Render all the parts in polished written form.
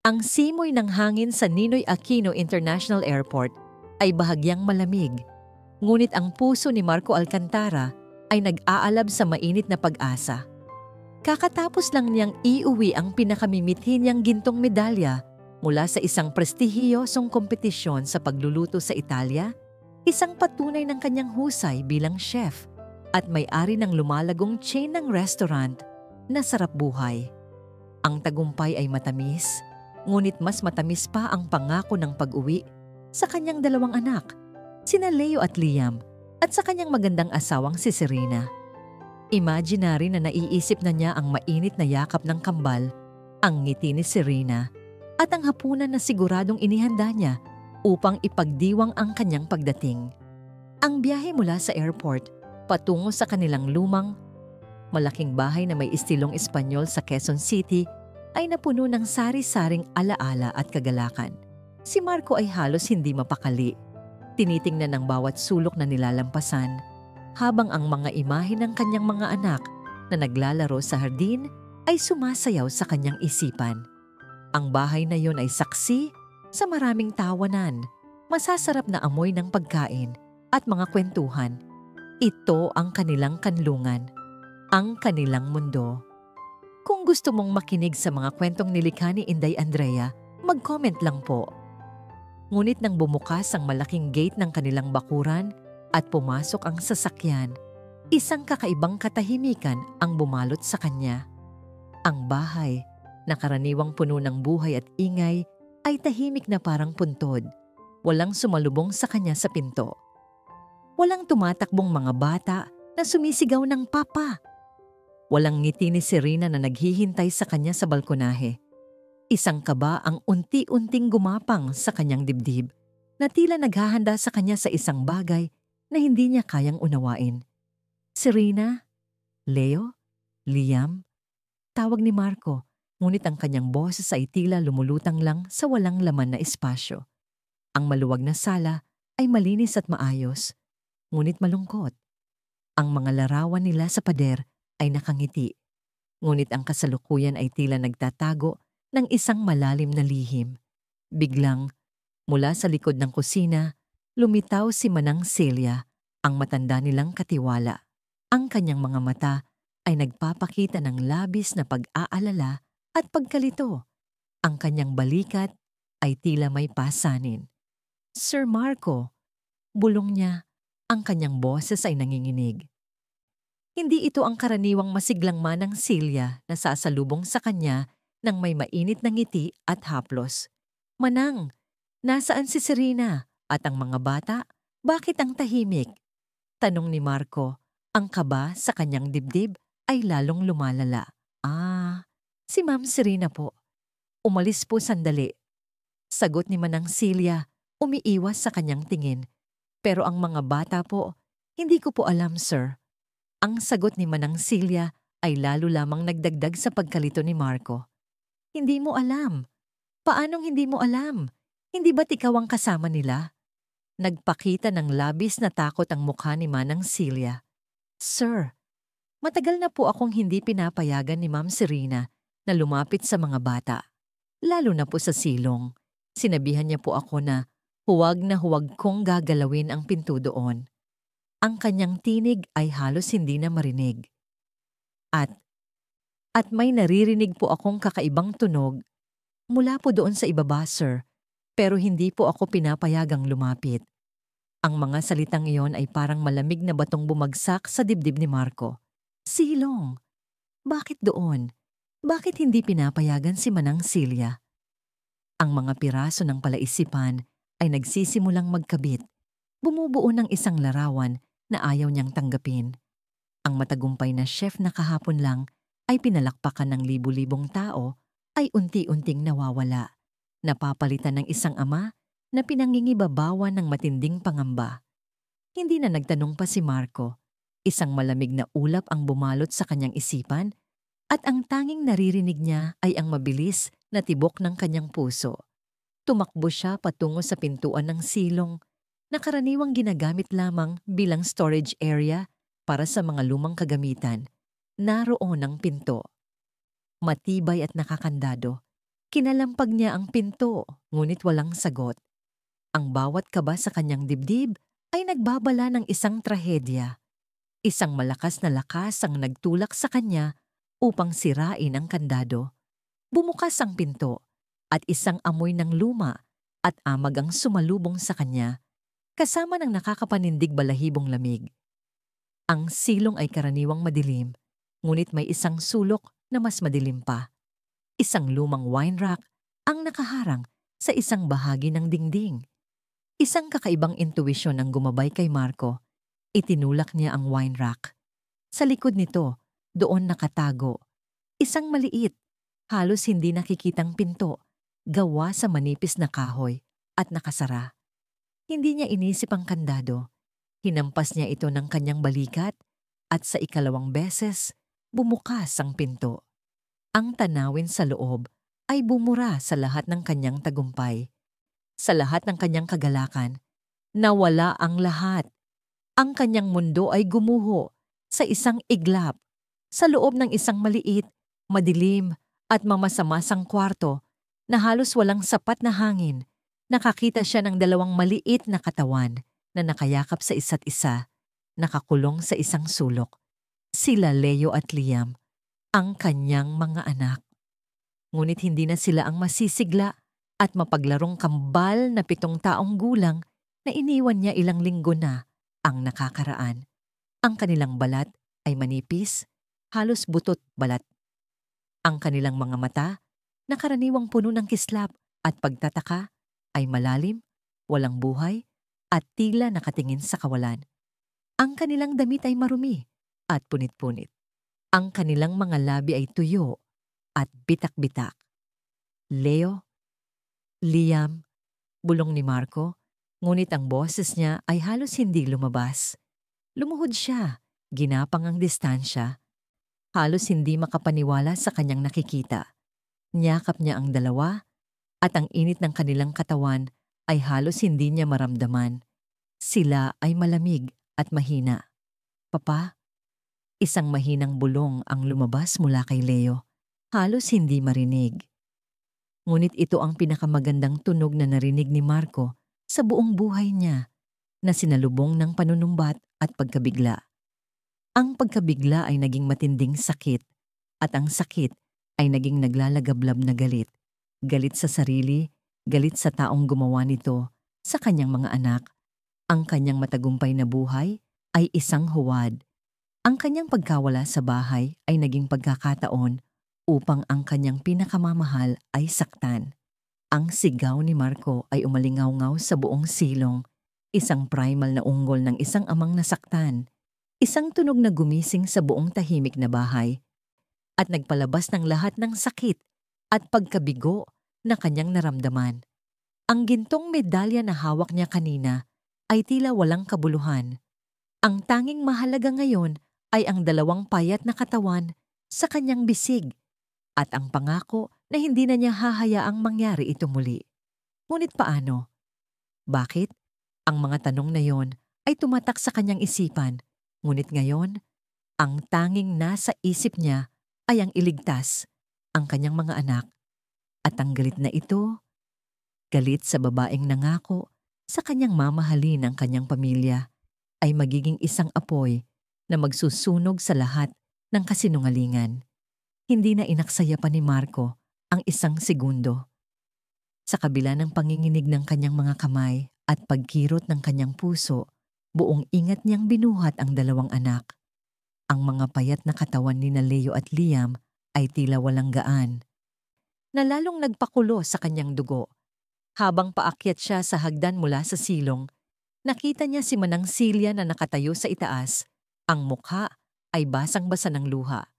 Ang simoy ng hangin sa Ninoy Aquino International Airport ay bahagyang malamig, ngunit ang puso ni Marco Alcantara ay nag-aalab sa mainit na pag-asa. Kakatapos lang niyang iuwi ang pinakamimithi niyang gintong medalya mula sa isang prestihiyosong kompetisyon sa pagluluto sa Italia, isang patunay ng kanyang husay bilang chef at may-ari ng lumalagong chain ng restaurant na Sarap Buhay. Ang tagumpay ay matamis, ngunit mas matamis pa ang pangako ng pag-uwi sa kanyang dalawang anak, sina Leo at Liam, at sa kanyang magandang asawang si Serena. Imaginary na naiisip na niya ang mainit na yakap ng kambal, ang ngiti ni Serena, at ang hapunan na siguradong inihanda niya upang ipagdiwang ang kanyang pagdating. Ang biyahe mula sa airport patungo sa kanilang lumang, malaking bahay na may istilong Espanyol sa Quezon City ay napuno ng sari-saring alaala at kagalakan. Si Marco ay halos hindi mapakali. Tinitingnan ang bawat sulok na nilalampasan, habang ang mga imahe ng kanyang mga anak na naglalaro sa hardin ay sumasayaw sa kanyang isipan. Ang bahay na yon ay saksi sa maraming tawanan, masasarap na amoy ng pagkain at mga kwentuhan. Ito ang kanilang kanlungan, ang kanilang mundo. Kung gusto mong makinig sa mga kwentong nilikha ni Inday Andrea, mag-comment lang po. Ngunit nang bumukas ang malaking gate ng kanilang bakuran at pumasok ang sasakyan, isang kakaibang katahimikan ang bumalot sa kanya. Ang bahay, na karaniwang puno ng buhay at ingay, ay tahimik na parang puntod. Walang sumalubong sa kanya sa pinto. Walang tumatakbong mga bata na sumisigaw ng papa. Walang ngiti ni Serena na naghihintay sa kanya sa balkonahe. Isang kaba ang unti-unting gumapang sa kanyang dibdib na tila naghahanda sa kanya sa isang bagay na hindi niya kayang unawain. Serena? Leo? Liam? Tawag ni Marco, ngunit ang kanyang boses ay tila lumulutang lang sa walang laman na espasyo. Ang maluwag na sala ay malinis at maayos, ngunit malungkot. Ang mga larawan nila sa pader ay nakangiti, ngunit ang kasalukuyan ay tila nagtatago ng isang malalim na lihim. Biglang, mula sa likod ng kusina, lumitaw si Manang Celia, ang matanda nilang katiwala. Ang kanyang mga mata ay nagpapakita ng labis na pag-aalala at pagkalito. Ang kanyang balikat ay tila may pasanin. Sir Marco, bulong niya, ang kanyang boses ay nanginginig. Hindi ito ang karaniwang masiglang manang Celia na sasalubong sa kanya ng may mainit na ngiti at haplos. Manang, nasaan si Serena at ang mga bata? Bakit ang tahimik? Tanong ni Marco, ang kaba sa kanyang dibdib ay lalong lumalala. Si Ma'am Serena po. Umalis po sandali. Sagot ni Manang Celia, umiiwas sa kanyang tingin. Pero ang mga bata po, hindi ko po alam, sir. Ang sagot ni Manang Celia ay lalo lamang nagdagdag sa pagkalito ni Marco. Hindi mo alam. Paanong hindi mo alam? Hindi ba't ikaw ang kasama nila? Nagpakita ng labis na takot ang mukha ni Manang Celia. Sir, matagal na po akong hindi pinapayagan ni Ma'am Serena na lumapit sa mga bata. Lalo na po sa silong. Sinabihan niya po ako na huwag kong gagalawin ang pinto doon. Ang kanyang tinig ay halos hindi na marinig. At may naririnig po akong kakaibang tunog mula po doon sa ibaba, sir, pero hindi po ako pinapayagang lumapit. Ang mga salitang iyon ay parang malamig na batong bumagsak sa dibdib ni Marco. Silong! Bakit doon? Bakit hindi pinapayagan si Manang Celia? Ang mga piraso ng palaisipan ay nagsisimulang magkabit, bumubuo ng isang larawan na ayaw niyang tanggapin. Ang matagumpay na chef na kahapon lang ay pinalakpakan ng libu-libong tao ay unti-unting nawawala, napapalitan ng isang ama na pinangingibabawan ng matinding pangamba. Hindi na nagtanong pa si Marco. Isang malamig na ulap ang bumalot sa kanyang isipan at ang tanging naririnig niya ay ang mabilis na tibok ng kanyang puso. Tumakbo siya patungo sa pintuan ng silong na karaniwang ginagamit lamang bilang storage area para sa mga lumang kagamitan. Naroon ang pinto. Matibay at nakakandado. Kinalampag niya ang pinto, ngunit walang sagot. Ang bawat kaba sa kanyang dibdib ay nagbabala ng isang trahedya. Isang malakas na lakas ang nagtulak sa kanya upang sirain ang kandado. Bumukas ang pinto at isang amoy ng luma at amag ang sumalubong sa kanya, kasama ng nakakapanindig balahibong lamig. Ang silong ay karaniwang madilim, ngunit may isang sulok na mas madilim pa. Isang lumang wine rack ang nakaharang sa isang bahagi ng dingding. Isang kakaibang intuwisyon ang gumabay kay Marco. Itinulak niya ang wine rack. Sa likod nito, doon nakatago. Isang maliit, halos hindi nakikitang pinto, gawa sa manipis na kahoy at nakasara. Hindi niya inisip ang kandado. Hinampas niya ito ng kanyang balikat at sa ikalawang beses, bumukas ang pinto. Ang tanawin sa loob ay bumura sa lahat ng kanyang tagumpay. Sa lahat ng kanyang kagalakan, nawala ang lahat. Ang kanyang mundo ay gumuho sa isang iglap, sa loob ng isang maliit, madilim at mamasamasang kwarto na halos walang sapat na hangin. Nakakita siya ng dalawang maliit na katawan na nakayakap sa isa't isa, nakakulong sa isang sulok. Sila Leo at Liam, ang kanyang mga anak. Ngunit hindi na sila ang masisigla at mapaglarong kambal na 7 taong gulang na iniwan niya ilang linggo na ang nakakaraan. Ang kanilang balat ay manipis, halos butot balat. Ang kanilang mga mata, na karaniwang puno ng kislap at pagtataka, ay malalim, walang buhay, at tila nakatingin sa kawalan. Ang kanilang damit ay marumi at punit-punit. Ang kanilang mga labi ay tuyo at bitak-bitak. Leo, Liam, bulong ni Marco, ngunit ang boses niya ay halos hindi lumabas. Lumuhod siya, ginapang ang distansya. Halos hindi makapaniwala sa kanyang nakikita. Niyakap niya ang dalawa at ang init ng kanilang katawan ay halos hindi niya maramdaman. Sila ay malamig at mahina. Papa, isang mahinang bulong ang lumabas mula kay Leo. Halos hindi marinig. Ngunit ito ang pinakamagandang tunog na narinig ni Marco sa buong buhay niya, na sinalubong ng panunumbat at pagkabigla. Ang pagkabigla ay naging matinding sakit, at ang sakit ay naging naglalagablab na galit. Galit sa sarili, galit sa taong gumawa nito, sa kanyang mga anak. Ang kanyang matagumpay na buhay ay isang huwad. Ang kanyang pagkawala sa bahay ay naging pagkakataon upang ang kanyang pinakamamahal ay saktan. Ang sigaw ni Marco ay umalingaw-ngaw sa buong silong, isang primal na unggol ng isang amang nasaktan, isang tunog na gumising sa buong tahimik na bahay, at nagpalabas ng lahat ng sakit at pagkabigo na kanyang naramdaman. Ang gintong medalya na hawak niya kanina ay tila walang kabuluhan. Ang tanging mahalaga ngayon ay ang 2 payat na katawan sa kanyang bisig, at ang pangako na hindi na niya hahayaang mangyari ito muli. Ngunit paano? Bakit? Ang mga tanong na yon ay tumatak sa kanyang isipan, ngunit ngayon, ang tanging nasa isip niya ay ang iligtas ang kanyang mga anak. At ang galit na ito, galit sa babaeng nangako sa kanyang mamahalin ang kanyang pamilya, ay magiging isang apoy na magsusunog sa lahat ng kasinungalingan. Hindi na inaksaya pa ni Marco ang isang segundo. Sa kabila ng panginginig ng kanyang mga kamay at pagkirot ng kanyang puso, buong ingat niyang binuhat ang 2 anak. Ang mga payat na katawan ni Leo at Liam ay tila walang gaan, na lalong nagpakulo sa kanyang dugo. Habang paakyat siya sa hagdan mula sa silong, nakita niya si Manang Celia na nakatayo sa itaas. Ang mukha ay basang-basa ng luha.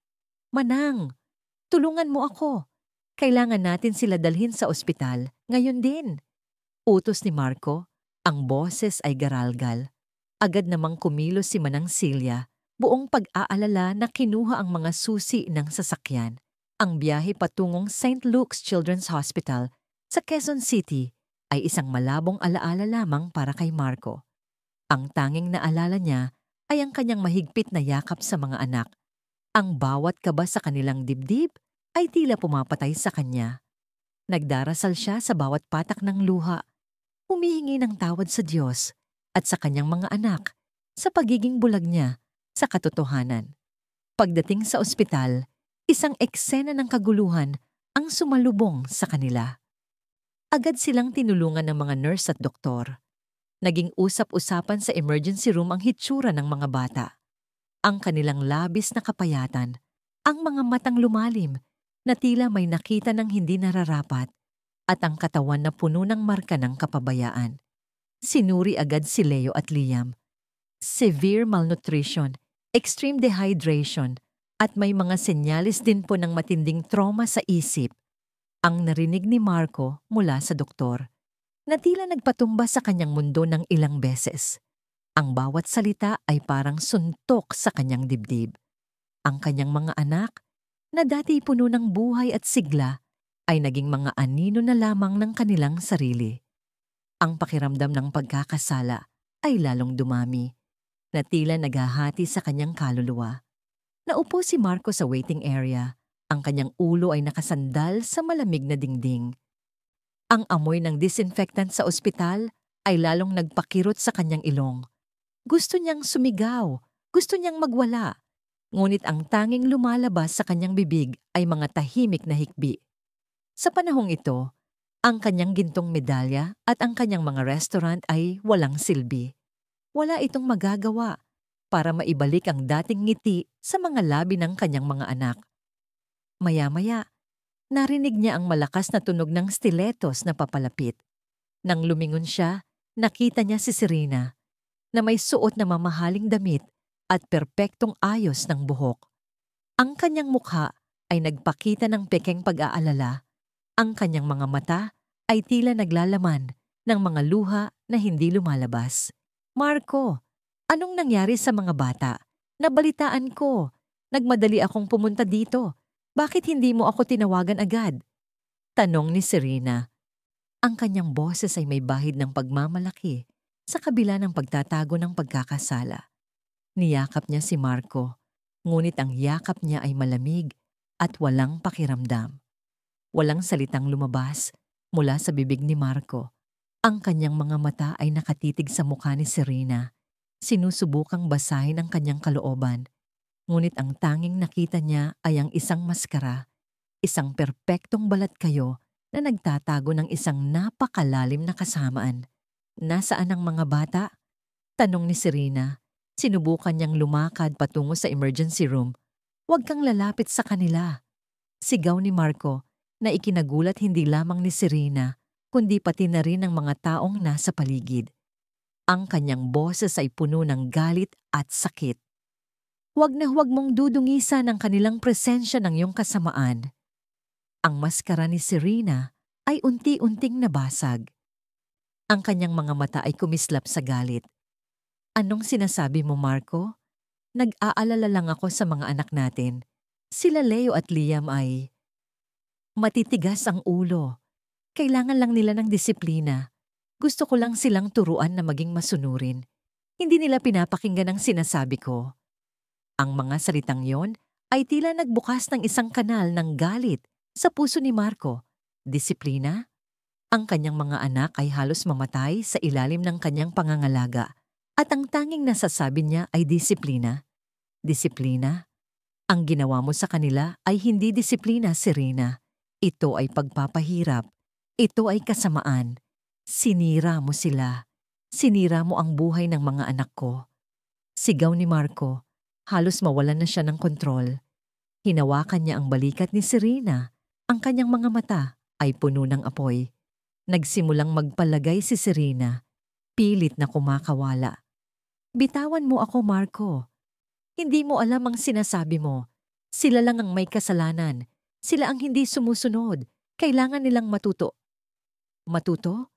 "Manang, tulungan mo ako. Kailangan natin sila dalhin sa ospital, ngayon din." Utos ni Marco, ang boses ay garalgal. Agad namang kumilos si Manang Celia, buong pag-aalala na kinuha ang mga susi ng sasakyan. Ang biyahe patungong St. Luke's Children's Hospital sa Quezon City ay isang malabong alaala lamang para kay Marco. Ang tanging naalala niya ay ang kanyang mahigpit na yakap sa mga anak. Ang bawat kaba sa kanilang dibdib ay tila pumapatay sa kanya. Nagdarasal siya sa bawat patak ng luha, humihingi ng tawad sa Diyos at sa kanyang mga anak sa pagiging bulag niya sa katotohanan. Pagdating sa ospital, isang eksena ng kaguluhan ang sumalubong sa kanila. Agad silang tinulungan ng mga nurse at doktor. Naging usap-usapan sa emergency room ang hitsura ng mga bata. Ang kanilang labis na kapayatan, ang mga matang lumalim na tila may nakita ng hindi nararapat, at ang katawan na puno ng marka ng kapabayaan. Sinuri agad si Leo at Liam. Severe malnutrition, extreme dehydration, at may mga senyalis din po ng matinding trauma sa isip ang narinig ni Marco mula sa doktor, na tila nagpatumba sa kanyang mundo ng ilang beses. Ang bawat salita ay parang suntok sa kanyang dibdib. Ang kanyang mga anak, na dati puno ng buhay at sigla, ay naging mga anino na lamang ng kanilang sarili. Ang pakiramdam ng pagkakasala ay lalong dumami, na tila naghahati sa kanyang kaluluwa. Naupo si Marco sa waiting area. Ang kanyang ulo ay nakasandal sa malamig na dingding. Ang amoy ng disinfectant sa ospital ay lalong nagpakirot sa kanyang ilong. Gusto niyang sumigaw, gusto niyang magwala. Ngunit ang tanging lumalabas sa kanyang bibig ay mga tahimik na hikbi. Sa panahong ito, ang kanyang gintong medalya at ang kanyang mga restaurant ay walang silbi. Wala itong magagawa para maibalik ang dating ngiti sa mga labi ng kanyang mga anak. Maya-maya, narinig niya ang malakas na tunog ng stilettos na papalapit. Nang lumingon siya, nakita niya si Serena, na may suot na mamahaling damit at perpektong ayos ng buhok. Ang kanyang mukha ay nagpakita ng pekeng pag-aalala. Ang kanyang mga mata ay tila naglalaman ng mga luha na hindi lumalabas. Marco, anong nangyari sa mga bata? Nabalitaan ko. Nagmadali akong pumunta dito. Bakit hindi mo ako tinawagan agad? Tanong ni Serena. Ang kanyang boses ay may bahid ng pagmamalaki sa kabila ng pagtatago ng pagkakasala. Niyakap niya si Marco, ngunit ang yakap niya ay malamig at walang pakiramdam. Walang salitang lumabas mula sa bibig ni Marco. Ang kanyang mga mata ay nakatitig sa mukha ni Serena. Sinusubukang basahin ang kanyang kalooban. Ngunit ang tanging nakita niya ay ang isang maskara, isang perpektong balat kayo na nagtatago ng isang napakalalim na kasamaan. Nasaan ang mga bata? Tanong ni Serena. Sinubukan niyang lumakad patungo sa emergency room. Huwag kang lalapit sa kanila. Sigaw ni Marco na ikinagulat hindi lamang ni Serena, kundi pati na rin ng mga taong nasa paligid. Ang kanyang boses ay puno ng galit at sakit. Huwag na huwag mong dudungisan ang kanilang presensya ng iyong kasamaan. Ang maskara ni Serena ay unti-unting nabasag. Ang kanyang mga mata ay kumislap sa galit. Anong sinasabi mo, Marco? Nag-aalala lang ako sa mga anak natin. Sila Leo at Liam ay matitigas ang ulo. Kailangan lang nila ng disiplina. Gusto ko lang silang turuan na maging masunurin. Hindi nila pinapakinggan ang sinasabi ko. Ang mga salitang yon ay tila nagbukas ng isang kanal ng galit sa puso ni Marco. Disiplina? Ang kanyang mga anak ay halos mamatay sa ilalim ng kanyang pangangalaga at ang tanging nasasabi niya ay disiplina. Disiplina? Ang ginawa mo sa kanila ay hindi disiplina, Serena. Ito ay pagpapahirap. Ito ay kasamaan. Sinira mo sila. Sinira mo ang buhay ng mga anak ko. Sigaw ni Marco. Halos mawalan na siya ng kontrol. Hinawakan niya ang balikat ni Serena. Ang kanyang mga mata ay puno ng apoy. Nagsimulang magpalagay si Serena. Pilit na kumakawala. Bitawan mo ako, Marco. Hindi mo alam ang sinasabi mo. Sila lang ang may kasalanan. Sila ang hindi sumusunod. Kailangan nilang matuto. Matuto?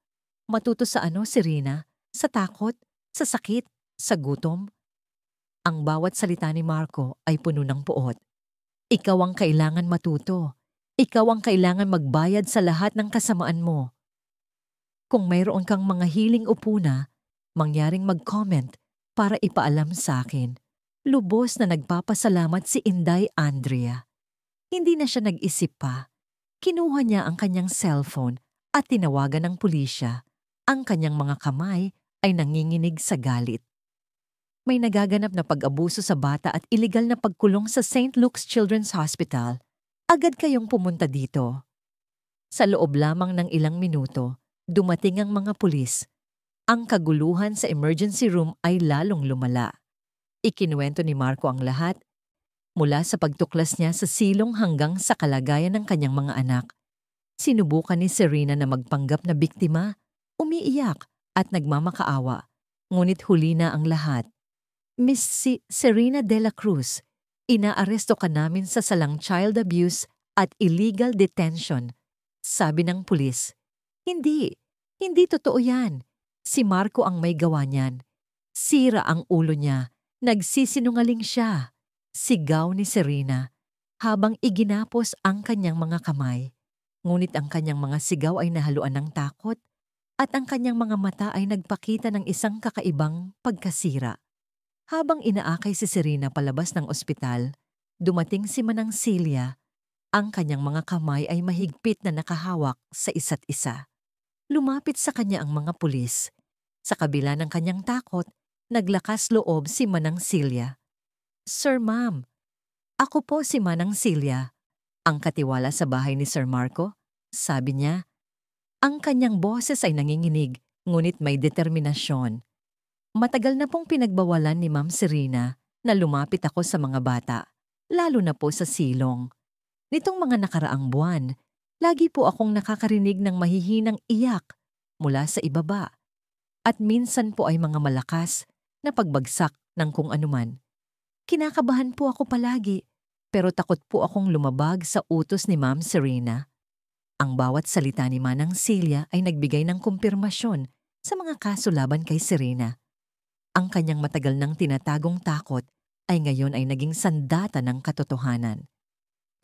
Matuto sa ano, Serena? Sa takot? Sa sakit? Sa gutom? Ang bawat salita ni Marco ay puno ng puot. Ikaw ang kailangan matuto. Ikaw ang kailangan magbayad sa lahat ng kasamaan mo. Kung mayroon kang mga hiling o puna, mangyaring mag-comment para ipaalam sa akin. Lubos na nagpapasalamat si Inday Andrea. Hindi na siya nag-isip pa. Kinuha niya ang kanyang cellphone at tinawagan ng pulisya. Ang kanyang mga kamay ay nanginginig sa galit. May nagaganap na pag-abuso sa bata at iligal na pagkulong sa St. Luke's Children's Hospital. Agad kayong pumunta dito. Sa loob lamang ng ilang minuto, dumating ang mga pulis. Ang kaguluhan sa emergency room ay lalong lumala. Ikinuwento ni Marco ang lahat, mula sa pagtuklas niya sa silong hanggang sa kalagayan ng kanyang mga anak. Sinubukan ni Serena na magpanggap na biktima, umiiyak at nagmamakaawa, ngunit huli na ang lahat. Miss Serena de la Cruz, inaaresto ka namin sa salang child abuse at illegal detention, sabi ng pulis. Hindi totoo yan. Si Marco ang may gawa niyan. Sira ang ulo niya, nagsisinungaling siya. Sigaw ni Serena habang iginapos ang kanyang mga kamay. Ngunit ang kanyang mga sigaw ay nahaluan ng takot at ang kanyang mga mata ay nagpakita ng isang kakaibang pagkasira. Habang inaakay si Serena palabas ng ospital, dumating si Manang Celia. Ang kanyang mga kamay ay mahigpit na nakahawak sa isa't isa. Lumapit sa kanya ang mga pulis. Sa kabila ng kanyang takot, naglakas loob si Manang Celia. Sir Ma'am, ako po si Manang Celia, ang katiwala sa bahay ni Sir Marco, sabi niya. Ang kanyang boses ay nanginginig, ngunit may determinasyon. Matagal na pong pinagbawalan ni Ma'am Serena na lumapit ako sa mga bata, lalo na po sa silong. Nitong mga nakaraang buwan, lagi po akong nakakarinig ng mahihinang iyak mula sa ibaba. At minsan po ay mga malakas na pagbagsak ng kung anuman. Kinakabahan po ako palagi, pero takot po akong lumabag sa utos ni Ma'am Serena. Ang bawat salita ni Manang Celia ay nagbigay ng kumpirmasyon sa mga kaso laban kay Serena. Ang kanyang matagal nang tinatagong takot ay ngayon ay naging sandata ng katotohanan.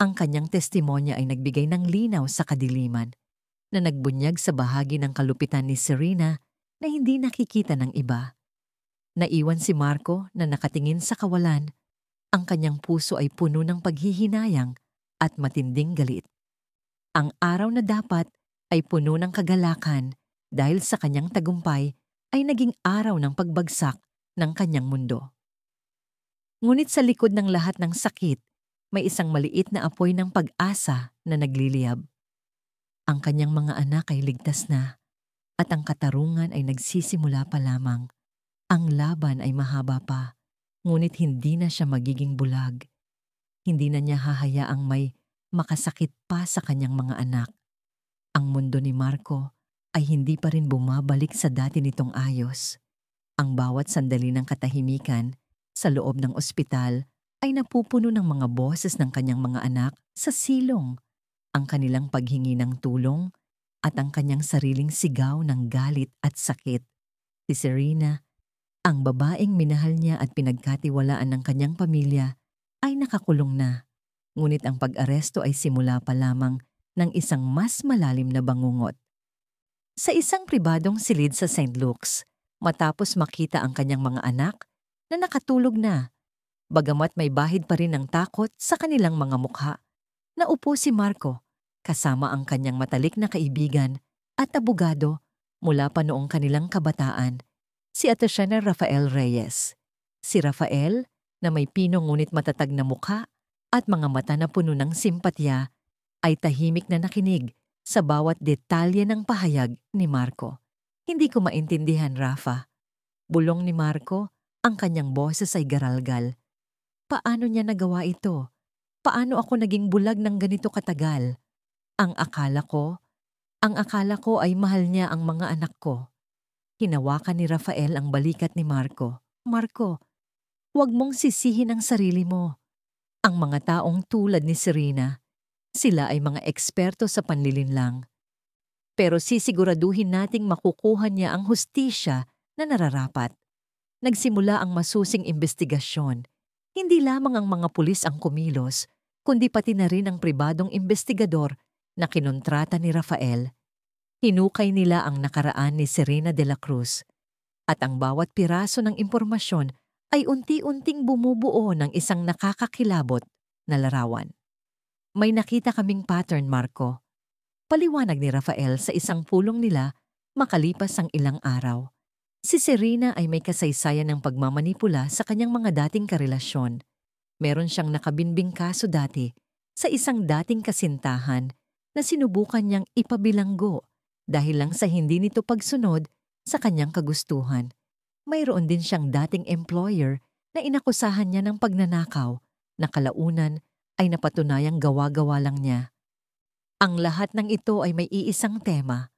Ang kanyang testimonya ay nagbigay ng linaw sa kadiliman na nagbunyag sa bahagi ng kalupitan ni Serena na hindi nakikita ng iba. Naiwan si Marco na nakatingin sa kawalan. Ang kanyang puso ay puno ng paghihinayang at matinding galit. Ang araw na dapat ay puno ng kagalakan dahil sa kanyang tagumpay ay naging araw ng pagbagsak ng kanyang mundo. Ngunit sa likod ng lahat ng sakit, may isang maliit na apoy ng pag-asa na nagliliyab. Ang kanyang mga anak ay ligtas na at ang katarungan ay nagsisimula pa lamang. Ang laban ay mahaba pa, ngunit hindi na siya magiging bulag. Hindi na niya hahayaang may makasakit pa sa kanyang mga anak. Ang mundo ni Marco ay hindi pa rin bumabalik sa dati nitong ayos. Ang bawat sandali ng katahimikan sa loob ng ospital ay napupuno ng mga boses ng kanyang mga anak sa silong, ang kanilang paghingi ng tulong at ang kanyang sariling sigaw ng galit at sakit. Si Serena, ang babaeng minahal niya at pinagkatiwalaan ng kanyang pamilya, ay nakakulong na. Ngunit ang pag-aresto ay simula pa lamang ng isang mas malalim na bangungot. Sa isang pribadong silid sa St. Luke's, matapos makita ang kanyang mga anak na nakatulog na, bagamat may bahid pa rin ng takot sa kanilang mga mukha, naupo si Marco kasama ang kanyang matalik na kaibigan at abogado mula pa noong kanilang kabataan, si Attorney Rafael Reyes. Si Rafael, na may pinong ngunit matatag na mukha at mga mata na puno ng simpatya, ay tahimik na nakinig sa bawat detalye ng pahayag ni Marco. Hindi ko maintindihan, Rafa. Bulong ni Marco, ang kanyang boses ay garalgal. Paano niya nagawa ito? Paano ako naging bulag ng ganito katagal? Ang akala ko ay mahal niya ang mga anak ko. Hinawakan ni Rafael ang balikat ni Marco. Marco, huwag mong sisihin ang sarili mo. Ang mga taong tulad ni Serena, sila ay mga eksperto sa panlilinlang. Pero sisiguraduhin nating makukuha niya ang hustisya na nararapat. Nagsimula ang masusing investigasyon. Hindi lamang ang mga pulis ang kumilos, kundi pati na rin ang pribadong investigador na kinontrata ni Rafael. Hinukay nila ang nakaraan ni Serena de la Cruz. At ang bawat piraso ng impormasyon ay unti-unting bumubuo ng isang nakakakilabot na larawan. May nakita kaming pattern, Marco, Paliwanag ni Rafael sa isang pulong nila makalipas ang ilang araw. Si Serena ay may kasaysayan ng pagmamanipula sa kanyang mga dating karelasyon. Meron siyang nakabinbing kaso dati sa isang dating kasintahan na sinubukan niyang ipabilanggo dahil lang sa hindi nito pagsunod sa kanyang kagustuhan. Mayroon din siyang dating employer na inakusahan niya ng pagnanakaw na kalaunan ay napatunayang gawa-gawa lang niya. Ang lahat ng ito ay may iisang tema: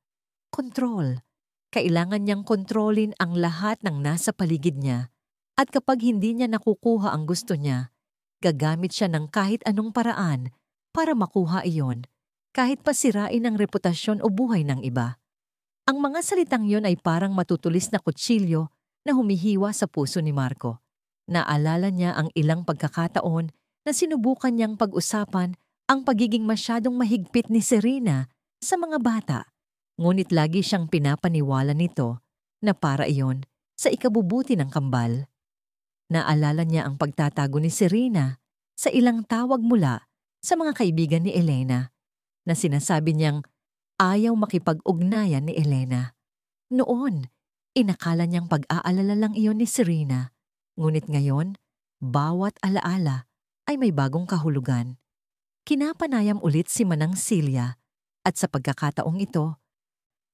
control. Kailangan niyang kontrolin ang lahat ng nasa paligid niya at kapag hindi niya nakukuha ang gusto niya, gagamit siya ng kahit anong paraan para makuha iyon, kahit pasirain ang reputasyon o buhay ng iba. Ang mga salitang yon ay parang matutulis na kutsilyo na humihiwa sa puso ni Marco. Naalala niya ang ilang pagkakataon na sinubukan niyang pag-usapan ang pagiging masyadong mahigpit ni Serena sa mga bata. Ngunit lagi siyang pinapaniwala nito na para iyon sa ikabubuti ng kambal. Naalala niya ang pagtatago ni Serena sa ilang tawag mula sa mga kaibigan ni Elena na sinasabi niyang ayaw makipag-ugnayan ni Elena. Noon, inakala niyang pag-aalala lang iyon ni Serena. Ngunit ngayon, bawat alaala ay may bagong kahulugan. Kinapanayam ulit si Manang Celia at sa pagkakataong ito,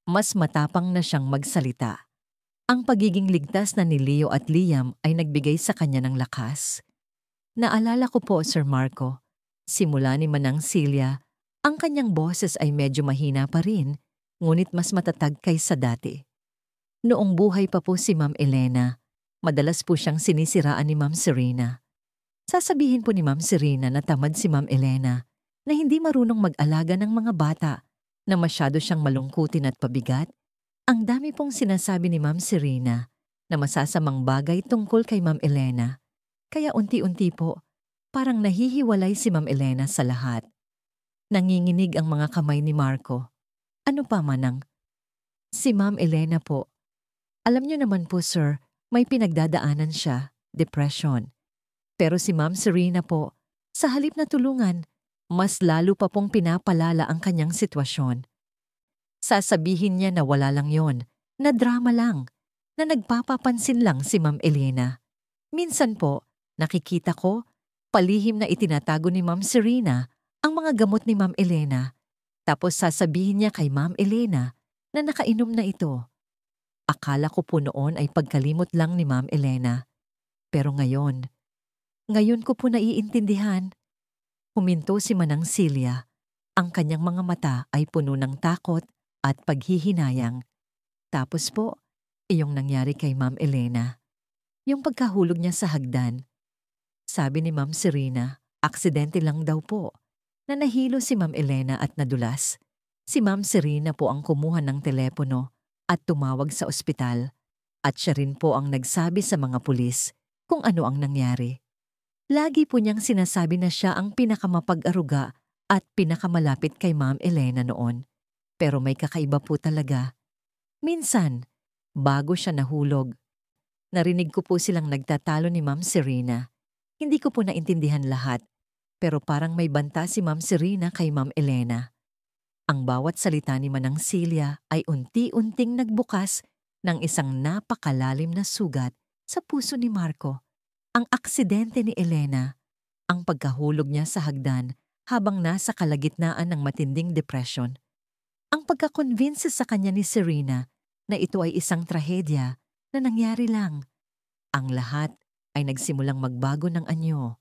mas matapang na siyang magsalita. Ang pagiging ligtas na ni Leo at Liam ay nagbigay sa kanya ng lakas. Naalala ko po, Sir Marco, simula ni Manang Celia, ang kanyang boses ay medyo mahina pa rin, ngunit mas matatag kaysa dati. Noong buhay pa po si Ma'am Elena, madalas po siyang sinisiraan ni Ma'am Serena. Sasabihin po ni Ma'am Serena na tamad si Ma'am Elena, na hindi marunong mag-alaga ng mga bata, na masyado siyang malungkutin at pabigat. Ang dami pong sinasabi ni Ma'am Serena na masasamang bagay tungkol kay Ma'am Elena. Kaya unti-unti po, parang nahihiwalay si Ma'am Elena sa lahat. Nanginginig ang mga kamay ni Marco. Ano pa, Manang? Si Ma'am Elena po. Alam niyo naman po, sir, may pinagdadaanan siya, depression. Pero si Ma'am Serena po, sa halip na tulungan, mas lalo pa pong pinapalala ang kanyang sitwasyon. Sasabihin niya na wala lang yon, na drama lang, na nagpapapansin lang si Ma'am Elena. Minsan po, nakikita ko, palihim na itinatago ni Ma'am Serena ang mga gamot ni Ma'am Elena. Tapos sasabihin niya kay Ma'am Elena na nakainom na ito. Akala ko po noon ay pagkalimot lang ni Ma'am Elena. Pero ngayon ko po naiintindihan. Huminto si Manang Celia. Ang kanyang mga mata ay puno ng takot at paghihinayang. Tapos po, iyong nangyari kay Ma'am Elena. Yung pagkahulog niya sa hagdan. Sabi ni Ma'am Serena, aksidente lang daw po, na nahilo si Ma'am Elena at nadulas. Si Ma'am Serena po ang kumuha ng telepono at tumawag sa ospital. At siya rin po ang nagsabi sa mga pulis kung ano ang nangyari. Lagi po niyang sinasabi na siya ang pinakamapag-aruga at pinakamalapit kay Ma'am Elena noon. Pero may kakaiba po talaga. Minsan, bago siya nahulog, narinig ko po silang nagtatalo ni Ma'am Serena. Hindi ko po naintindihan lahat, pero parang may banta si Ma'am Serena kay Ma'am Elena. Ang bawat salita ni Manang Celia ay unti-unting nagbukas ng isang napakalalim na sugat sa puso ni Marco. Ang aksidente ni Elena, ang pagkahulog niya sa hagdan habang nasa kalagitnaan ng matinding depression. Ang pagkakonvince sa kanya ni Serena na ito ay isang trahedya na nangyari lang. Ang lahat ay nagsimulang magbago ng anyo.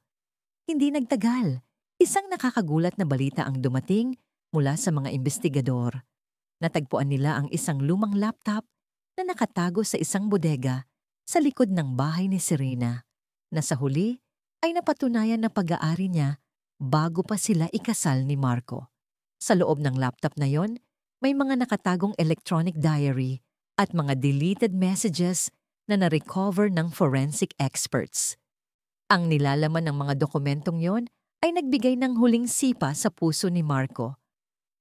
Hindi nagtagal, isang nakakagulat na balita ang dumating mula sa mga investigador. Natagpuan nila ang isang lumang laptop na nakatago sa isang bodega sa likod ng bahay ni Serena, na sa huli ay napatunayan na pag-aari niya bago pa sila ikasal ni Marco. Sa loob ng laptop na yon, may mga nakatagong electronic diary at mga deleted messages na na-recover ng forensic experts. Ang nilalaman ng mga dokumentong yon ay nagbigay ng huling sipa sa puso ni Marco.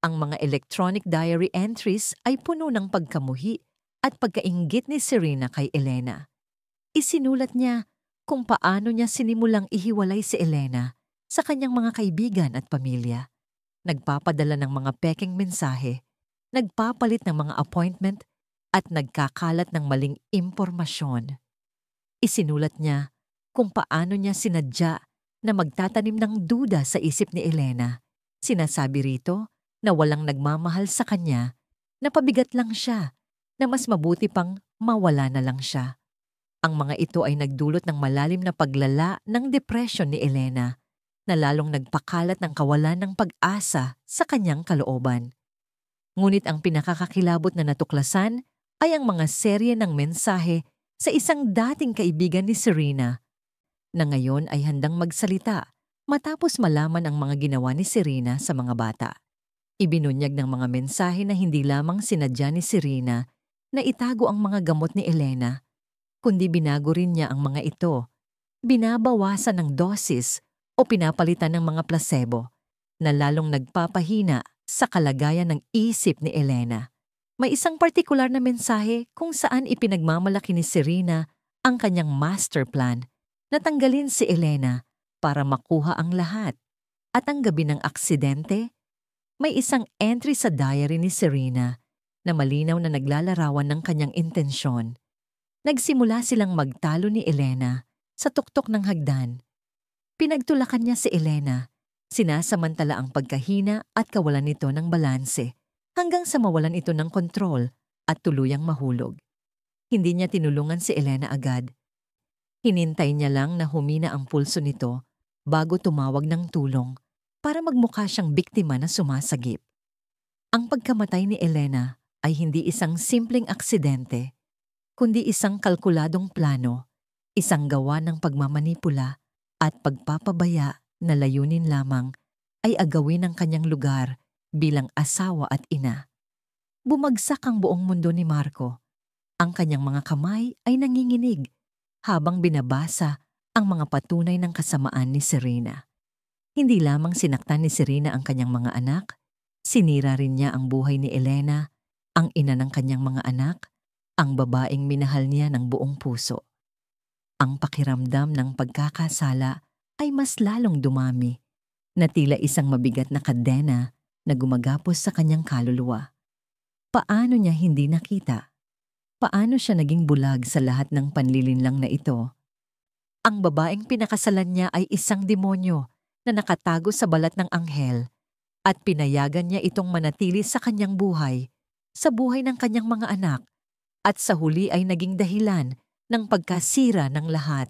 Ang mga electronic diary entries ay puno ng pagkamuhi at pagkainggit ni Serena kay Elena. Isinulat niya kung paano niya sinimulang ihiwalay si Elena sa kanyang mga kaibigan at pamilya. nagpapadala ng mga pekeng mensahe, nagpapalit ng mga appointment at nagkakalat ng maling impormasyon. Isinulat niya kung paano niya sinadya na magtatanim ng duda sa isip ni Elena. Sinasabi rito na walang nagmamahal sa kanya, na pabigat lang siya, na mas mabuti pang mawala na lang siya. Ang mga ito ay nagdulot ng malalim na paglala ng depression ni Elena, na lalong nagpakalat ng kawalan ng pag-asa sa kanyang kalooban. Ngunit ang pinakakakilabot na natuklasan ay ang mga serye ng mensahe sa isang dating kaibigan ni Serena, na ngayon ay handang magsalita matapos malaman ang mga ginawa ni Serena sa mga bata. Ibinunyag ng mga mensahe na hindi lamang sinadya ni Serena na itago ang mga gamot ni Elena, kundi binago rin niya ang mga ito, binabawasan ng dosis o pinapalitan ng mga placebo, na lalong nagpapahina sa kalagayan ng isip ni Elena. May isang partikular na mensahe kung saan ipinagmamalaki ni Serena ang kanyang master plan na tanggalin si Elena para makuha ang lahat. At ang gabi ng aksidente, may isang entry sa diary ni Serena na malinaw na naglalarawan ng kanyang intensyon. Nagsimula silang magtalo ni Elena sa tuktok ng hagdan. Pinagtulakan niya si Elena, sinasamantala ang pagkahina at kawalan nito ng balanse, hanggang sa mawalan ito ng kontrol at tuluyang mahulog. Hindi niya tinulungan si Elena agad. Hinintay niya lang na humina ang pulso nito bago tumawag ng tulong para magmukha siyang biktima na sumasagip. Ang pagkamatay ni Elena ay hindi isang simpleng aksidente, kundi isang kalkuladong plano, isang gawa ng pagmamanipula at pagpapabaya na layunin lamang ay agawin ang kanyang lugar bilang asawa at ina. Bumagsak ang buong mundo ni Marco. Ang kanyang mga kamay ay nanginginig habang binabasa ang mga patunay ng kasamaan ni Serena. Hindi lamang sinaktan ni Serena ang kanyang mga anak, sinira rin niya ang buhay ni Elena, ang ina ng kanyang mga anak, ang babaeng minahal niya ng buong puso. Ang pakiramdam ng pagkakasala ay mas lalong dumami, na tila isang mabigat na kadena na gumagapos sa kanyang kaluluwa. Paano niya hindi nakita? Paano siya naging bulag sa lahat ng panlilinlang na ito? Ang babaeng pinakasalan niya ay isang demonyo na nakatago sa balat ng anghel, at pinayagan niya itong manatili sa kanyang buhay, sa buhay ng kanyang mga anak, at sa huli ay naging dahilan ng pagkasira ng lahat.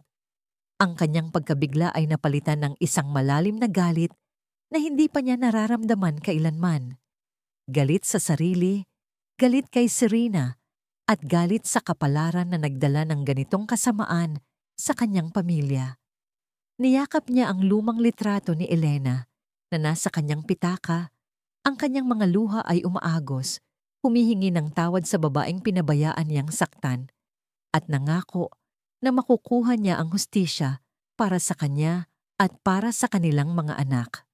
Ang kanyang pagkabigla ay napalitan ng isang malalim na galit na hindi pa niya nararamdaman kailanman. Galit sa sarili, galit kay Serena, at galit sa kapalaran na nagdala ng ganitong kasamaan sa kanyang pamilya. Niyakap niya ang lumang litrato ni Elena na nasa kanyang pitaka. Ang kanyang mga luha ay umaagos, humihingi ng tawad sa babaeng pinabayaan niyang saktan, at nangako na makukuha niya ang hustisya para sa kanya at para sa kanilang mga anak.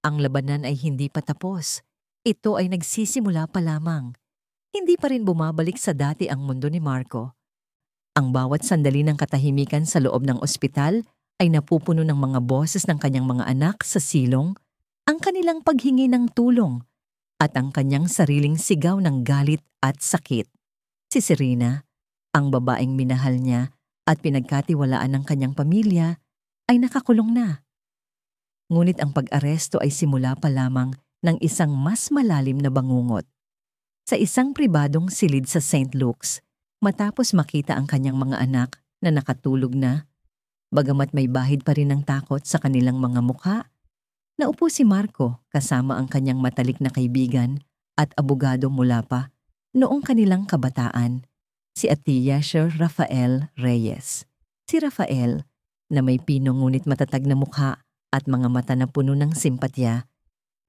Ang labanan ay hindi pa tapos. Ito ay nagsisimula pa lamang. Hindi pa rin bumabalik sa dati ang mundo ni Marco. Ang bawat sandali ng katahimikan sa loob ng ospital ay napupuno ng mga boses ng kanyang mga anak sa silong, ang kanilang paghingi ng tulong, at ang kanyang sariling sigaw ng galit at sakit. Si Serena, ang babaeng minahal niya at pinagkatiwalaan ng kanyang pamilya, ay nakakulong na. Ngunit ang pag-aresto ay simula pa lamang ng isang mas malalim na bangungot. Sa isang pribadong silid sa St. Luke's, matapos makita ang kanyang mga anak na nakatulog na, bagamat may bahid pa rin ng takot sa kanilang mga mukha, naupo si Marco kasama ang kanyang matalik na kaibigan at abogado mula pa noong kanilang kabataan, si Atiya Sir Rafael Reyes. Si Rafael, na may pinong ngunit matatag na mukha at mga mata na puno ng simpatya,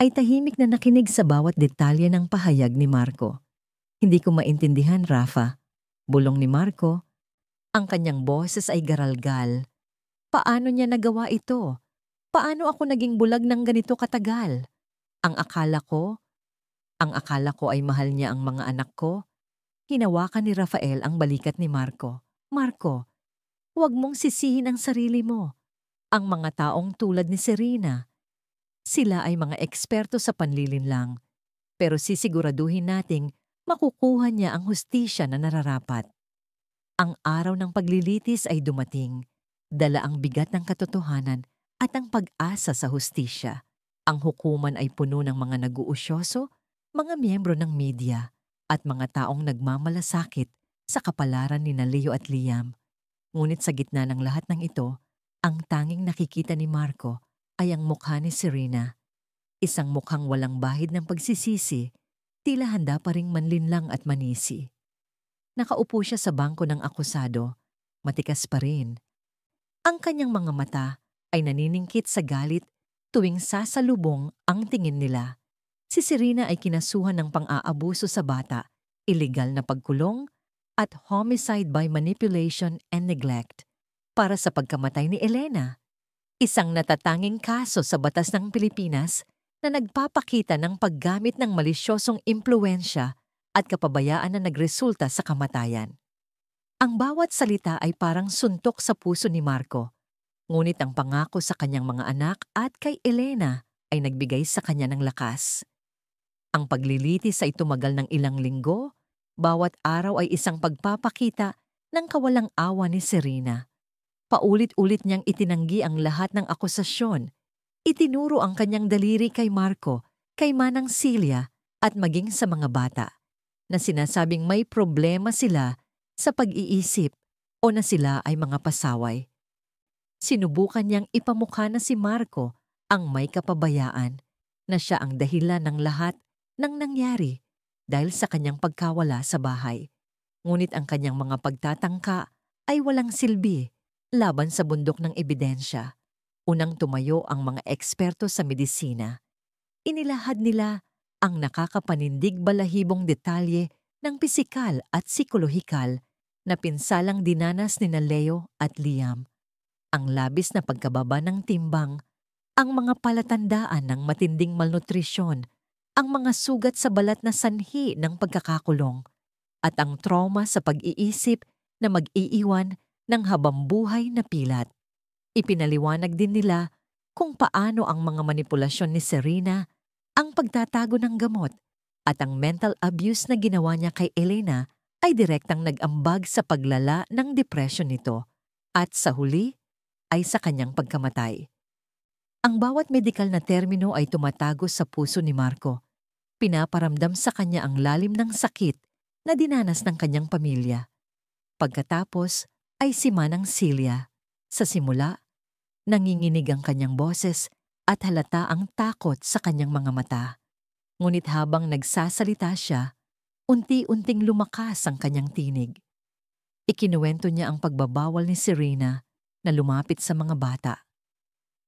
ay tahimik na nakinig sa bawat detalye ng pahayag ni Marco. "Hindi ko maintindihan, Rafa," bulong ni Marco. Ang kanyang boses ay garalgal. "Paano niya nagawa ito? Paano ako naging bulag ng ganito katagal? Ang akala ko ay mahal niya ang mga anak ko." Hinawakan ni Rafael ang balikat ni Marco. "Marco, huwag mong sisihin ang sarili mo. Ang mga taong tulad ni Serena, Sila ay mga eksperto sa panlilinlang, pero sisiguraduhin nating makukuha niya ang hustisya na nararapat. Ang araw ng paglilitis ay dumating, dala ang bigat ng katotohanan at ang pag-asa sa hustisya. Ang hukuman ay puno ng mga nag-uusyoso, mga miyembro ng media, at mga taong nagmamalasakit sa kapalaran ni Leo at Liam. Ngunit sa gitna ng lahat ng ito, ang tanging nakikita ni Marco ay ang mukha ni Serena. Isang mukhang walang bahid ng pagsisisi, tila handa pa ring manlinlang at manisi. Nakaupo siya sa bangko ng akusado, matikas pa rin. Ang kanyang mga mata ay naniningkit sa galit tuwing sasalubong ang tingin nila. Si Serena ay kinasuhan ng pang-aabuso sa bata, illegal na pagkulong, at homicide by manipulation and neglect para sa pagkamatay ni Elena. Isang natatanging kaso sa batas ng Pilipinas na nagpapakita ng paggamit ng malisyosong impluwensya at kapabayaan na nagresulta sa kamatayan. Ang bawat salita ay parang suntok sa puso ni Marco, ngunit ang pangako sa kanyang mga anak at kay Elena ay nagbigay sa kanya ng lakas. Ang paglilitis ay tumagal ng ilang linggo, bawat araw ay isang pagpapakita ng kawalang awa ni Serena. Paulit-ulit niyang itinanggi ang lahat ng akusasyon. Itinuro ang kanyang daliri kay Marco, kay Manang Celia at maging sa mga bata, na sinasabing may problema sila sa pag-iisip o na sila ay mga pasaway. Sinubukan niyang ipamukha na si Marco ang may kapabayaan, na siya ang dahilan ng lahat ng nangyari dahil sa kanyang pagkawala sa bahay. Ngunit ang kanyang mga pagtatangka ay walang silbi laban sa bundok ng ebidensya. Unang tumayo ang mga eksperto sa medisina. Inilahad nila ang nakakapanindig balahibong detalye ng pisikal at psikolohikal na pinsalang dinanas ni Leo at Liam. Ang labis na pagkababa ng timbang, ang mga palatandaan ng matinding malnutrisyon, ang mga sugat sa balat na sanhi ng pagkakakulong, at ang trauma sa pag-iisip na mag-iiwan ng habambuhay na pilat. Ipinaliwanag din nila kung paano ang mga manipulasyon ni Serena, ang pagtatago ng gamot, at ang mental abuse na ginawa niya kay Elena ay direktang nag-ambag sa paglala ng depresyon nito at sa huli ay sa kanyang pagkamatay. Ang bawat medikal na termino ay tumatago sa puso ni Marco. Pinaparamdam sa kanya ang lalim ng sakit na dinanas ng kanyang pamilya. Pagkatapos ay si Manang Celia. Sa simula, nanginginig ang kanyang boses at halata ang takot sa kanyang mga mata. Ngunit habang nagsasalita siya, unti-unting lumakas ang kanyang tinig. Ikinuwento niya ang pagbabawal ni Serena na lumapit sa mga bata.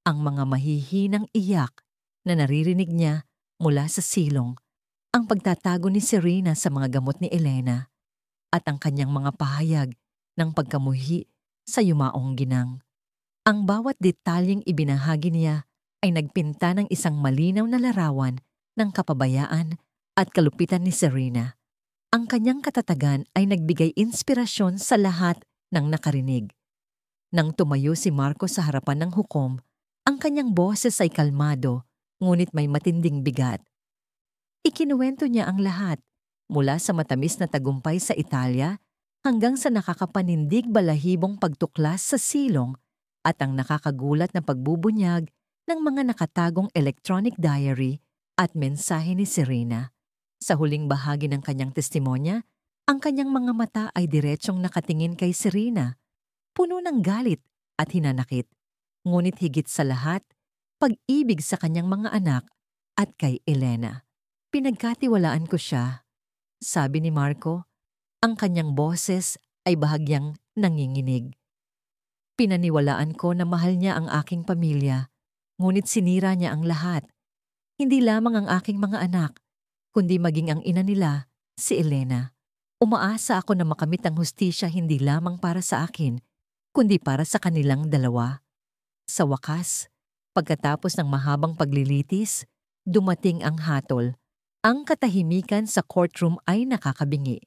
Ang mga mahihinang iyak na naririnig niya mula sa silong, ang pagtatago ni Serena sa mga gamot ni Elena, at ang kanyang mga pahayag ng pagkamuhi sa yumaong ginang. Ang bawat detalyeng ibinahagi niya ay nagpinta ng isang malinaw na larawan ng kapabayaan at kalupitan ni Serena. Ang kanyang katatagan ay nagbigay inspirasyon sa lahat ng nakarinig. Nang tumayo si Marco sa harapan ng hukom, ang kanyang boses ay kalmado, ngunit may matinding bigat. Ikinuwento niya ang lahat, mula sa matamis na tagumpay sa Italia hanggang sa nakakapanindig balahibong pagtuklas sa silong at ang nakakagulat na pagbubunyag ng mga nakatagong electronic diary at mensahe ni Serena. Sa huling bahagi ng kanyang testimonya, ang kanyang mga mata ay diretsyong nakatingin kay Serena, puno ng galit at hinanakit. Ngunit higit sa lahat, pag-ibig sa kanyang mga anak at kay Elena. Pinagkatiwalaan ko siya, sabi ni Marco. Ang kanyang boses ay bahagyang nanginginig. Pinaniwalaan ko na mahal niya ang aking pamilya, ngunit sinira niya ang lahat. Hindi lamang ang aking mga anak, kundi maging ang ina nila, si Elena. Umaasa ako na makamit ang hustisya hindi lamang para sa akin, kundi para sa kanilang dalawa. Sa wakas, pagkatapos ng mahabang paglilitis, dumating ang hatol. Ang katahimikan sa courtroom ay nakakabingi.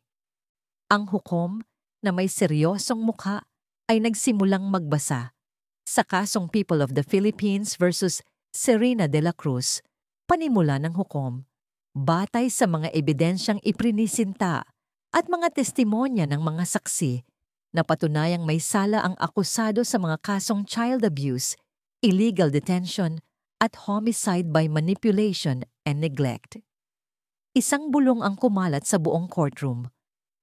Ang hukom na may seryosong mukha ay nagsimulang magbasa sa kasong People of the Philippines versus Serena de la Cruz, panimula ng hukom, batay sa mga ebidensyang iprinisinta at mga testimonya ng mga saksi na patunayang may sala ang akusado sa mga kasong child abuse, illegal detention, at homicide by manipulation and neglect. Isang bulong ang kumalat sa buong courtroom.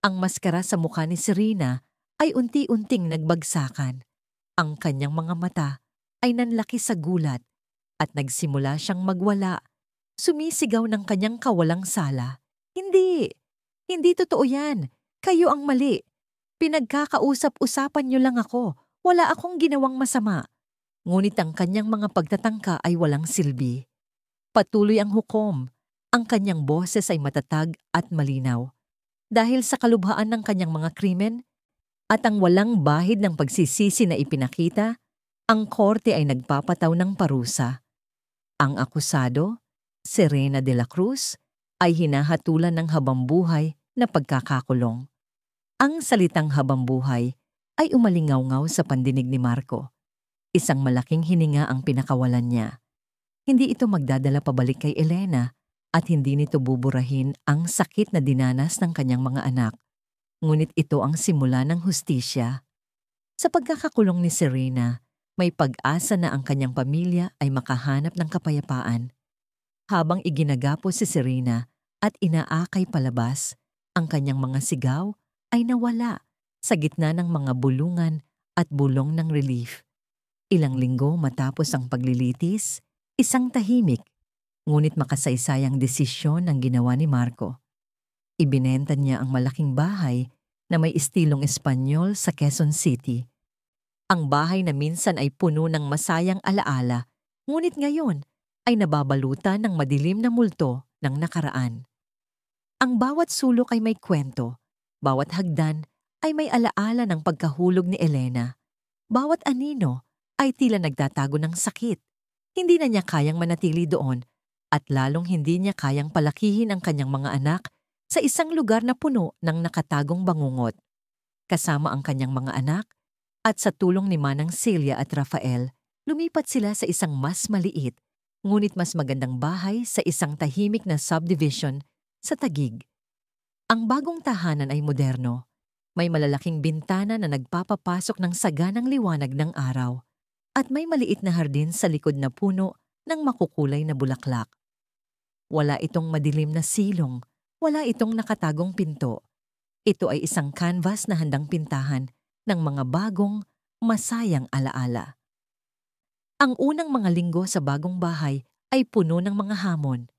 Ang maskara sa mukha ni Serena ay unti-unting nagbagsakan. Ang kanyang mga mata ay nanlaki sa gulat at nagsimula siyang magwala. Sumisigaw ng kanyang kawalang sala. Hindi! Hindi totoo yan! Kayo ang mali! Pinagkakausap-usapan niyo lang ako. Wala akong ginawang masama. Ngunit ang kanyang mga pagtatangka ay walang silbi. Patuloy ang hukom. Ang kanyang boses ay matatag at malinaw. Dahil sa kalubhaan ng kanyang mga krimen at ang walang bahid ng pagsisisi na ipinakita, ang korte ay nagpapataw ng parusa. Ang akusado, Serena de la Cruz, ay hinahatulan ng habambuhay na pagkakakulong. Ang salitang habambuhay ay umalingaw-ngaw sa pandinig ni Marco. Isang malaking hininga ang pinakawalan niya. Hindi ito magdadala pabalik kay Elena at hindi nito buburahin ang sakit na dinanas ng kanyang mga anak. Ngunit ito ang simula ng hustisya. Sa pagkakakulong ni Serena, may pag-asa na ang kanyang pamilya ay makahanap ng kapayapaan. Habang iginagapos si Serena at inaakay palabas, ang kanyang mga sigaw ay nawala sa gitna ng mga bulungan at bulong ng relief. Ilang linggo matapos ang paglilitis, isang tahimik, ngunit makasaysayang desisyon ang ginawa ni Marco. Ibinenta niya ang malaking bahay na may estilong Espanyol sa Quezon City. Ang bahay na minsan ay puno ng masayang alaala, ngunit ngayon ay nababalutan ng madilim na multo ng nakaraan. Ang bawat sulok ay may kwento, bawat hagdan ay may alaala ng pagkahulog ni Elena. Bawat anino ay tila nagtatago ng sakit. Hindi na niya kayang manatili doon at lalong hindi niya kayang palakihin ang kanyang mga anak sa isang lugar na puno ng nakatagong bangungot. Kasama ang kanyang mga anak at sa tulong ni Manang Celia at Rafael, lumipat sila sa isang mas maliit ngunit mas magandang bahay sa isang tahimik na subdivision sa Taguig. Ang bagong tahanan ay moderno. May malalaking bintana na nagpapapasok ng saganang liwanag ng araw at may maliit na hardin sa likod na puno ng makukulay na bulaklak. Wala itong madilim na silong, wala itong nakatagong pinto. Ito ay isang canvas na handang pintahan ng mga bagong, masayang alaala. Ang unang mga linggo sa bagong bahay ay puno ng mga hamon.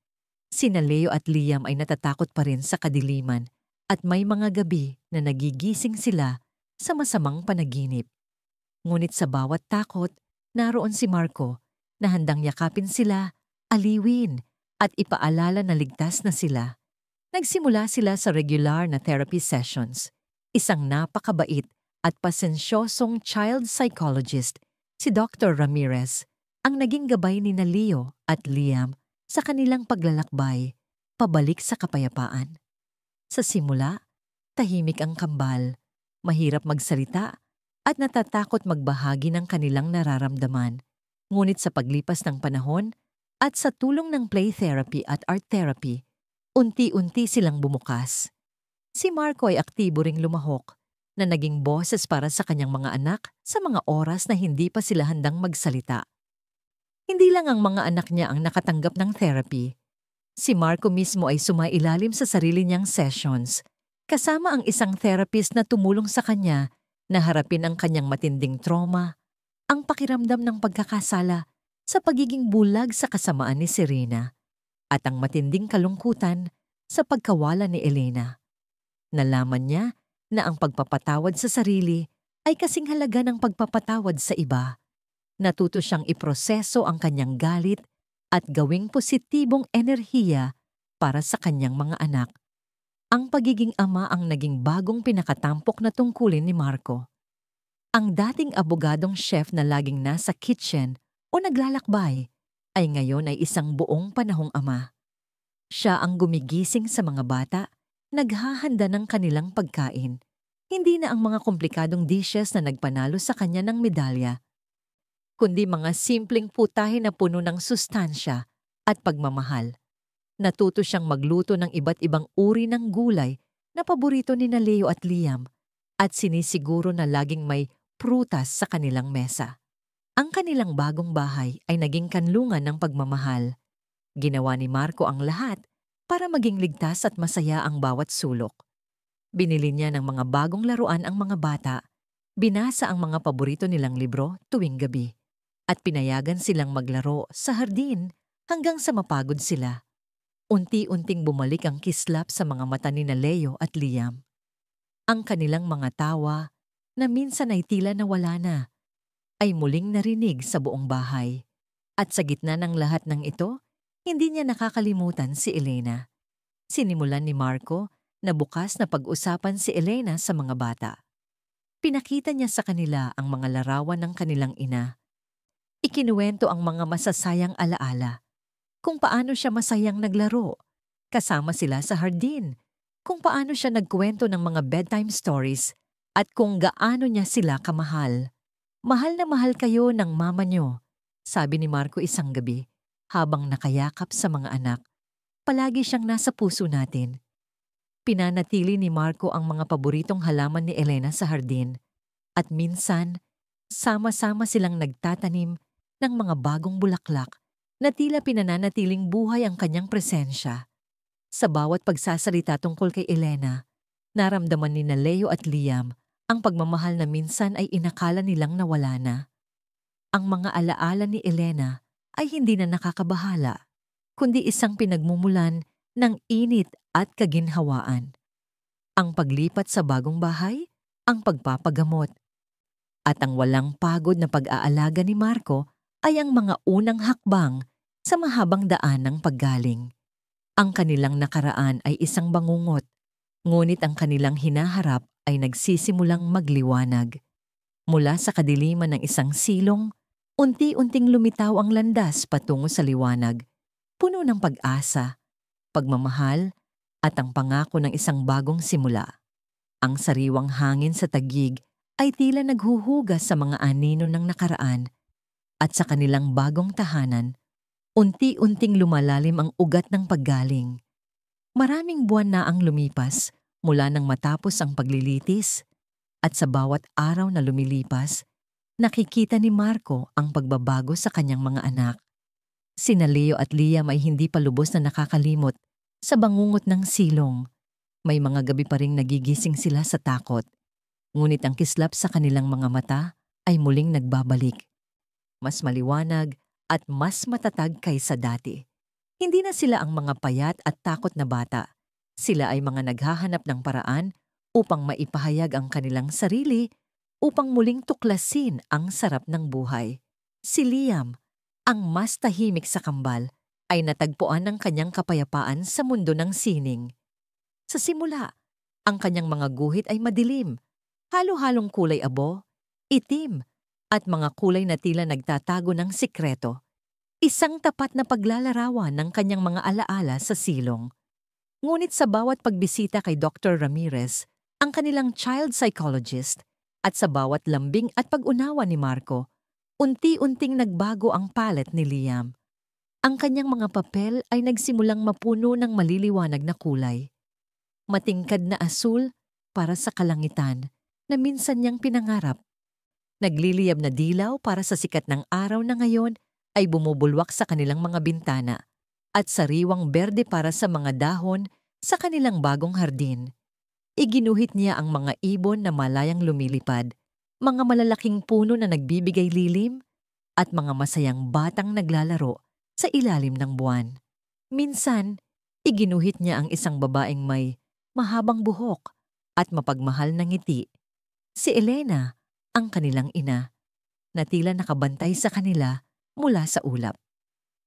Sina Leo at Liam ay natatakot pa rin sa kadiliman at may mga gabi na nagigising sila sa masamang panaginip. Ngunit sa bawat takot, naroon si Marco na handang yakapin sila, aliwin at ipaalala na ligtas na sila. Nagsimula sila sa regular na therapy sessions. Isang napakabait at pasensyosong child psychologist, si Dr. Ramirez, ang naging gabay ni Leo at Liam sa kanilang paglalakbay, pabalik sa kapayapaan. Sa simula, tahimik ang kambal, mahirap magsalita at natatakot magbahagi ng kanilang nararamdaman. Ngunit sa paglipas ng panahon at sa tulong ng play therapy at art therapy, unti-unti silang bumukas. Si Marco ay aktibo ring lumahok na naging boses para sa kanyang mga anak sa mga oras na hindi pa sila handang magsalita. Hindi lang ang mga anak niya ang nakatanggap ng therapy. Si Marco mismo ay sumailalim sa sarili niyang sessions, kasama ang isang therapist na tumulong sa kanya na harapin ang kanyang matinding trauma, ang pakiramdam ng pagkakasala sa pagiging bulag sa kasamaan ni Serena, at ang matinding kalungkutan sa pagkawala ni Elena. Nalaman niya na ang pagpapatawad sa sarili ay kasing halaga ng pagpapatawad sa iba. Natuto siyang iproseso ang kanyang galit at gawing positibong enerhiya para sa kanyang mga anak. Ang pagiging ama ang naging bagong pinakatampok na tungkulin ni Marco. Ang dating abogadong chef na laging nasa kitchen o naglalakbay ay ngayon ay isang buong panahong ama. Siya ang gumigising sa mga bata, naghahanda ng kanilang pagkain. Hindi na ang mga komplikadong dishes na nagpanalo sa kanya ng medalya. kundi mga simpleng putahe na puno ng sustansya at pagmamahal. Natuto siyang magluto ng iba't ibang uri ng gulay na paborito ni Leo at Liam at sinisiguro na laging may prutas sa kanilang mesa. Ang kanilang bagong bahay ay naging kanlungan ng pagmamahal. Ginawa ni Marco ang lahat para maging ligtas at masaya ang bawat sulok. Binili niya ng mga bagong laruan ang mga bata, binasa ang mga paborito nilang libro tuwing gabi, at pinayagan silang maglaro sa hardin hanggang sa mapagod sila. Unti-unting bumalik ang kislap sa mga mata ni Leo at Liam. Ang kanilang mga tawa, na minsan ay tila nawala na, ay muling narinig sa buong bahay. At sa gitna ng lahat ng ito, hindi niya nakakalimutan si Elena. Sinimulan ni Marco na bukas na pag-usapan si Elena sa mga bata. Pinakita niya sa kanila ang mga larawan ng kanilang ina. Ikinuwento ang mga masasayang alaala. Kung paano siya masayang naglaro, kasama sila sa hardin, kung paano siya nagkwento ng mga bedtime stories, at kung gaano niya sila kamahal. Mahal na mahal kayo ng mama niyo, sabi ni Marco isang gabi, habang nakayakap sa mga anak. Palagi siyang nasa puso natin. Pinanatili ni Marco ang mga paboritong halaman ni Elena sa hardin, at minsan, sama-sama silang nagtatanim ng mga bagong bulaklak na tila pinananatiling buhay ang kanyang presensya. Sa bawat pagsasalita tungkol kay Elena, naramdaman ni Leo at Liam ang pagmamahal na minsan ay inakala nilang nawala na. Ang mga alaala ni Elena ay hindi na nakakabahala, kundi isang pinagmumulan ng init at kaginhawaan. Ang paglipat sa bagong bahay, ang pagpapagamot, at ang walang pagod na pag-aalaga ni Marco ay ang mga unang hakbang sa mahabang daan ng paggaling. Ang kanilang nakaraan ay isang bangungot, ngunit ang kanilang hinaharap ay nagsisimulang magliwanag. Mula sa kadiliman ng isang silong, unti-unting lumitaw ang landas patungo sa liwanag, puno ng pag-asa, pagmamahal, at ang pangako ng isang bagong simula. Ang sariwang hangin sa tagig ay tila naghuhugas sa mga anino ng nakaraan, at sa kanilang bagong tahanan, unti-unting lumalalim ang ugat ng paggaling. Maraming buwan na ang lumipas mula nang matapos ang paglilitis, at sa bawat araw na lumilipas, nakikita ni Marco ang pagbabago sa kanyang mga anak. Sina Leo at Liam ay hindi pa lubos na nakakalimot sa bangungot ng silong. May mga gabi pa ring nagigising sila sa takot. Ngunit ang kislap sa kanilang mga mata ay muling nagbabalik. Mas maliwanag at mas matatag kaysa dati. Hindi na sila ang mga payat at takot na bata. Sila ay mga naghahanap ng paraan upang maipahayag ang kanilang sarili, upang muling tuklasin ang sarap ng buhay. Si Liam, ang mas tahimik sa kambal, ay natagpuan ng kanyang kapayapaan sa mundo ng sining. Sa simula, ang kanyang mga guhit ay madilim, halo-halong kulay abo, itim, at mga kulay na tila nagtatago ng sikreto. Isang tapat na paglalarawan ng kanyang mga alaala sa silong. Ngunit sa bawat pagbisita kay Dr. Ramirez, ang kanilang child psychologist, at sa bawat lambing at pag-unawa ni Marco, unti-unting nagbago ang palette ni Liam. Ang kanyang mga papel ay nagsimulang mapuno ng maliliwanag na kulay. Matingkad na asul para sa kalangitan na minsan niyang pinangarap. Nagliliyab na dilaw para sa sikat ng araw na ngayon ay bumubulwak sa kanilang mga bintana, at sariwang berde para sa mga dahon sa kanilang bagong hardin. Iginuhit niya ang mga ibon na malayang lumilipad, mga malalaking puno na nagbibigay lilim, at mga masayang batang naglalaro sa ilalim ng buwan. Minsan, iginuhit niya ang isang babaeng may mahabang buhok at mapagmahal na ngiti. Si Elena, ang kanilang ina, na tila nakabantay sa kanila mula sa ulap.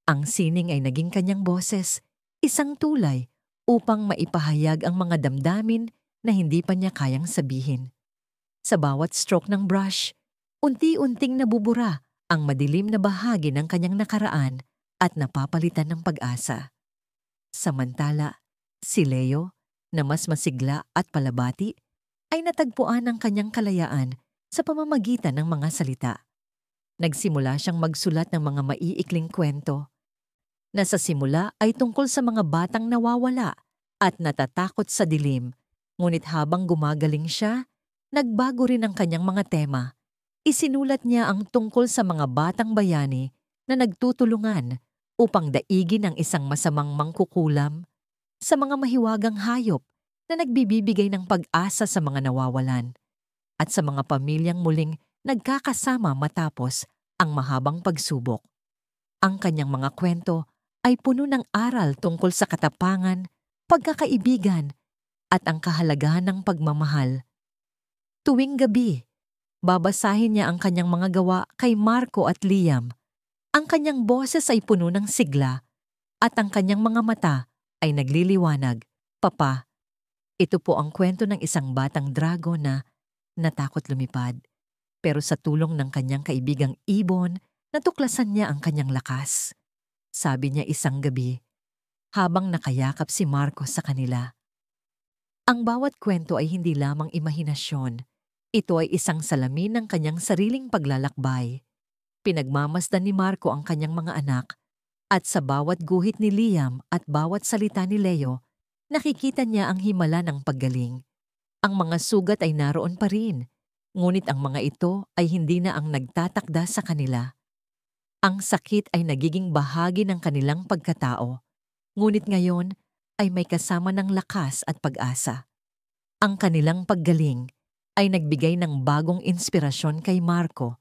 Ang sining ay naging kanyang boses, isang tulay upang maipahayag ang mga damdamin na hindi pa niya kayang sabihin. Sa bawat stroke ng brush, unti-unting nabubura ang madilim na bahagi ng kanyang nakaraan at napapalitan ng pag-asa. Samantala, si Leo, na mas masigla at palabati, ay natagpuan ang kanyang kalayaan sa pamamagitan ng mga salita. Nagsimula siyang magsulat ng mga maiikling kwento na sa simula ay tungkol sa mga batang nawawala at natatakot sa dilim. Ngunit habang gumagaling siya, nagbago rin ang kanyang mga tema. Isinulat niya ang tungkol sa mga batang bayani na nagtutulungan upang daigin ang isang masamang mangkukulam, sa mga mahiwagang hayop na nagbibibigay ng pag-asa sa mga nawawalan, at sa mga pamilyang muling nagkakasama matapos ang mahabang pagsubok. Ang kanyang mga kwento ay puno ng aral tungkol sa katapangan, pagkakaibigan, at ang kahalagahan ng pagmamahal. Tuwing gabi, babasahin niya ang kanyang mga gawa kay Marco at Liam. Ang kanyang boses ay puno ng sigla at ang kanyang mga mata ay nagliliwanag. Papa, ito po ang kwento ng isang batang drago na natakot lumipad. Pero sa tulong ng kanyang kaibigang ibon, natuklasan niya ang kanyang lakas. Sabi niya isang gabi, habang nakayakap si Marco sa kanila. Ang bawat kwento ay hindi lamang imahinasyon. Ito ay isang salamin ng kanyang sariling paglalakbay. Pinagmamasdan ni Marco ang kanyang mga anak, at sa bawat guhit ni Liam at bawat salita ni Leo, nakikita niya ang himala ng paggaling. Ang mga sugat ay naroon pa rin, ngunit ang mga ito ay hindi na ang nagtatakda sa kanila. Ang sakit ay nagiging bahagi ng kanilang pagkatao, ngunit ngayon ay may kasama ng lakas at pag-asa. Ang kanilang paggaling ay nagbigay ng bagong inspirasyon kay Marco,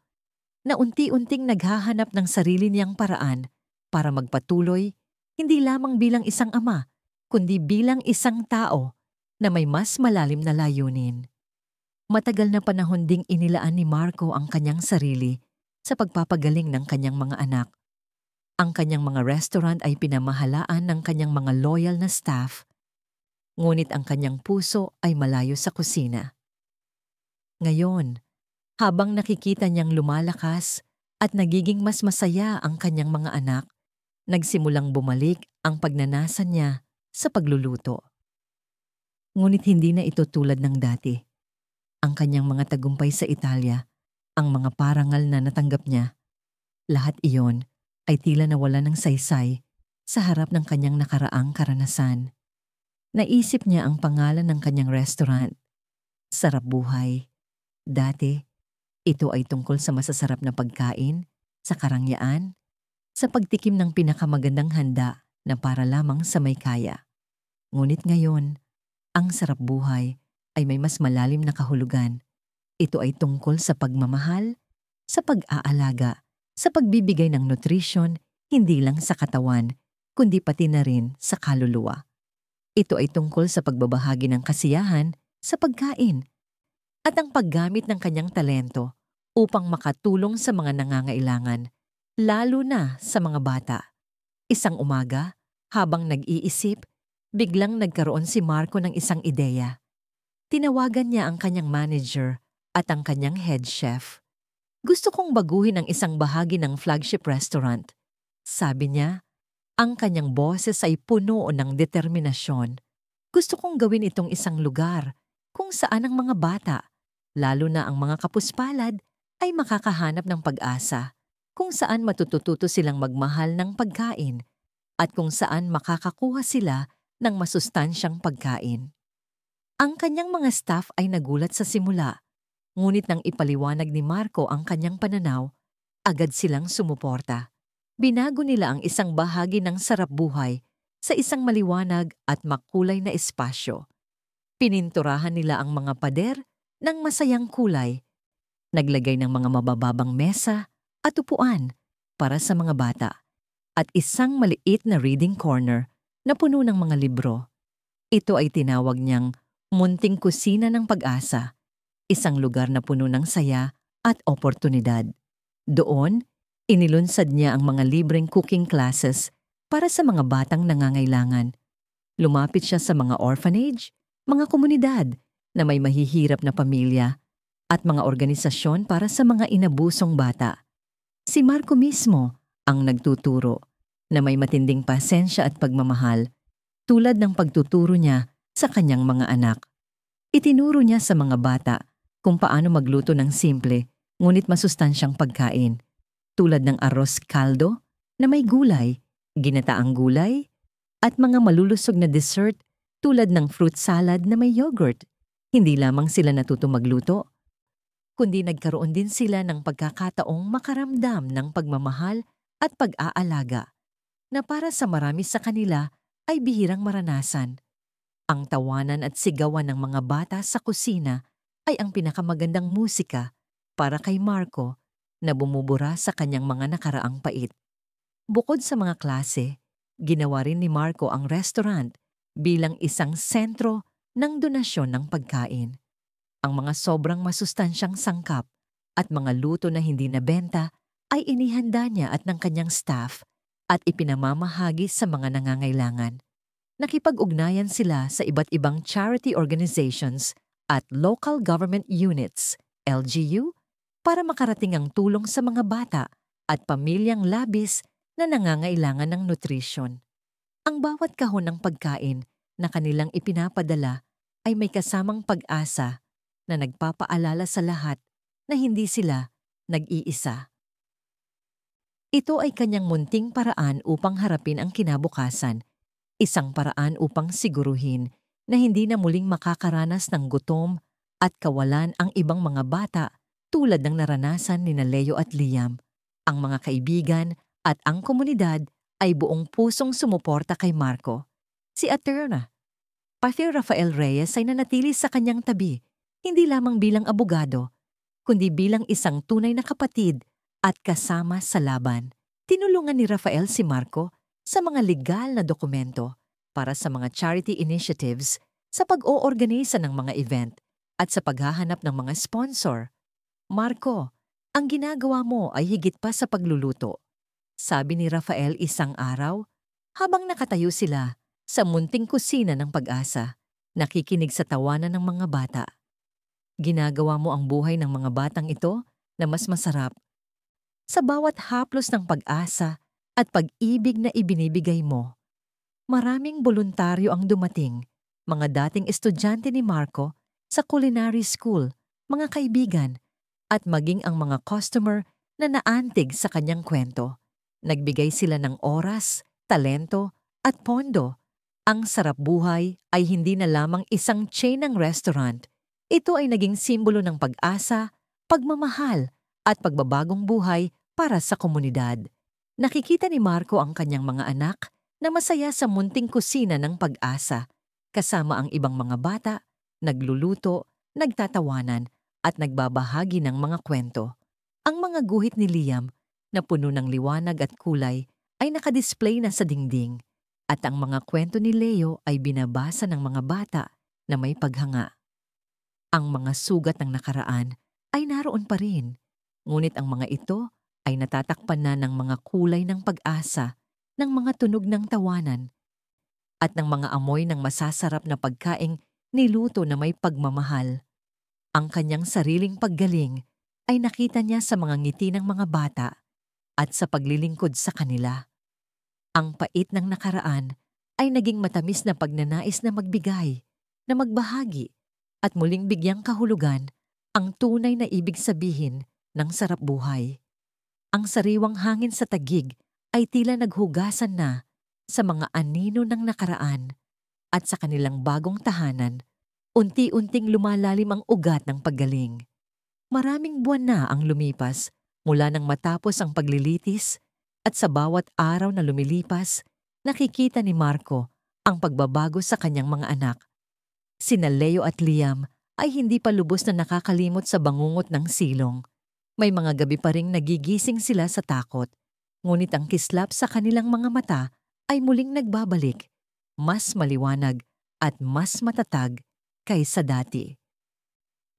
na unti-unting naghahanap ng sarili niyang paraan para magpatuloy, hindi lamang bilang isang ama, kundi bilang isang tao na may mas malalim na layunin. Matagal na panahon ding inilaan ni Marco ang kanyang sarili sa pagpapagaling ng kanyang mga anak. Ang kanyang mga restaurant ay pinamahalaan ng kanyang mga loyal na staff, ngunit ang kanyang puso ay malayo sa kusina. Ngayon, habang nakikita niyang lumalakas at nagiging mas masaya ang kanyang mga anak, nagsimulang bumalik ang pagnanasa niya sa pagluluto. Ngunit hindi na ito tulad ng dati. Ang kanyang mga tagumpay sa Italia, ang mga parangal na natanggap niya, lahat iyon ay tila nawala ng saysay sa harap ng kanyang nakaraang karanasan. Naisip niya ang pangalan ng kanyang restaurant, Sarap Buhay. Dati, ito ay tungkol sa masasarap na pagkain, sa karangyaan, sa pagtikim ng pinakamagandang handa na para lamang sa may kaya. Ngunit ngayon, ang Sarap Buhay ay may mas malalim na kahulugan. Ito ay tungkol sa pagmamahal, sa pag-aalaga, sa pagbibigay ng nutrisyon, hindi lang sa katawan, kundi pati na rin sa kaluluwa. Ito ay tungkol sa pagbabahagi ng kasiyahan sa pagkain at ang paggamit ng kanyang talento upang makatulong sa mga nangangailangan, lalo na sa mga bata. Isang umaga, habang nag-iisip, biglang nagkaroon si Marco ng isang ideya. Tinawagan niya ang kanyang manager at ang kanyang head chef. Gusto kong baguhin ang isang bahagi ng flagship restaurant. Sabi niya, ang kanyang boses ay puno ng determinasyon. Gusto kong gawin itong isang lugar kung saan ang mga bata, lalo na ang mga kapuspalad, ay makakahanap ng pag-asa, kung saan matututo silang magmahal ng pagkain at kung saan makakakuha sila ng masustansyang pagkain. Ang kanyang mga staff ay nagulat sa simula, ngunit nang ipaliwanag ni Marco ang kanyang pananaw, agad silang sumuporta. Binago nila ang isang bahagi ng Sarap Buhay sa isang maliwanag at makulay na espasyo. Pininturahan nila ang mga pader ng masayang kulay, naglagay ng mga mabababang mesa at upuan para sa mga bata, at isang maliit na reading corner na puno ng mga libro. Ito ay tinawag niyang Munting Kusina ng Pag-asa, isang lugar na puno ng saya at oportunidad. Doon, inilunsad niya ang mga libreng cooking classes para sa mga batang nangangailangan. Lumapit siya sa mga orphanage, mga komunidad na may mahihirap na pamilya, at mga organisasyon para sa mga inabusong bata. Si Marco mismo ang nagtuturo na may matinding pasensya at pagmamahal, tulad ng pagtuturo niya sa kanyang mga anak. Itinuro niya sa mga bata kung paano magluto ng simple ngunit masustansyang pagkain, tulad ng arroz caldo na may gulay, ginataang gulay, at mga malulusog na dessert tulad ng fruit salad na may yogurt. Hindi lamang sila natutong magluto, kundi nagkaroon din sila ng pagkakataong makaramdam ng pagmamahal at pag-aalaga na para sa marami sa kanila ay bihirang maranasan. Ang tawanan at sigawan ng mga bata sa kusina ay ang pinakamagandang musika para kay Marco na bumubura sa kanyang mga nakaraang pait. Bukod sa mga klase, ginawa rin ni Marco ang restaurant bilang isang sentro ng donasyon ng pagkain. Ang mga sobrang masustansyang sangkap at mga luto na hindi nabenta ay inihanda niya at ng kanyang staff at ipinamamahagi sa mga nangangailangan. Nakipag-ugnayan sila sa iba't ibang charity organizations at local government units, LGU, para makarating ang tulong sa mga bata at pamilyang labis na nangangailangan ng nutrisyon. Ang bawat kahon ng pagkain na kanilang ipinapadala ay may kasamang pag-asa na nagpapaalala sa lahat na hindi sila nag-iisa. Ito ay kanyang munting paraan upang harapin ang kinabukasan, isang paraan upang siguruhin na hindi na muling makakaranas ng gutom at kawalan ang ibang mga bata tulad ng naranasan ni Leo at Liam. Ang mga kaibigan at ang komunidad ay buong pusong sumuporta kay Marco. Si Aterna, pati Rafael Reyes ay nanatili sa kanyang tabi, hindi lamang bilang abogado, kundi bilang isang tunay na kapatid at kasama sa laban. Tinulungan ni Rafael si Marco sa mga legal na dokumento para sa mga charity initiatives, sa pag-oorganisa ng mga event at sa paghahanap ng mga sponsor. Marco, ang ginagawa mo ay higit pa sa pagluluto, sabi ni Rafael isang araw habang nakatayo sila sa munting kusina ng Pag-asa, nakikinig sa tawanan ng mga bata. Ginagawa mo ang buhay ng mga batang ito na mas masarap. Sa bawat haplos ng pag-asa at pag-ibig na ibinibigay mo, maraming voluntaryo ang dumating, mga dating estudyante ni Marco sa culinary school, mga kaibigan, at maging ang mga customer na naantig sa kanyang kwento. Nagbigay sila ng oras, talento, at pondo. Ang sarap buhay ay hindi na lamang isang chain ng restaurant. Ito ay naging simbolo ng pag-asa, pagmamahal, at pagbabagong buhay para sa komunidad. Nakikita ni Marco ang kanyang mga anak na masaya sa munting kusina ng Pag-asa, kasama ang ibang mga bata, nagluluto, nagtatawanan, at nagbabahagi ng mga kwento. Ang mga guhit ni Liam, na puno ng liwanag at kulay, ay nakadisplay na sa dingding, at ang mga kwento ni Leo ay binabasa ng mga bata na may paghanga. Ang mga sugat ng nakaraan ay naroon pa rin, ngunit ang mga ito ay natatakpan na ng mga kulay ng pag-asa, ng mga tunog ng tawanan, at ng mga amoy ng masasarap na pagkaing niluto na may pagmamahal. Ang kanyang sariling paggaling ay nakita niya sa mga ngiti ng mga bata at sa paglilingkod sa kanila. Ang pait ng nakaraan ay naging matamis na pagnanais na magbigay, na magbahagi, at muling bigyang kahulugan ang tunay na ibig sabihin ng sarap buhay. Ang sariwang hangin sa Taguig ay tila naghugasan na sa mga anino ng nakaraan, at sa kanilang bagong tahanan, unti-unting lumalalim ang ugat ng paggaling. Maraming buwan na ang lumipas mula nang matapos ang paglilitis, at sa bawat araw na lumilipas, nakikita ni Marco ang pagbabago sa kanyang mga anak. Sina Leo at Liam ay hindi pa lubos na nakakalimot sa bangungot ng silong. May mga gabi pa ring nagigising sila sa takot, ngunit ang kislap sa kanilang mga mata ay muling nagbabalik, mas maliwanag at mas matatag kaysa dati.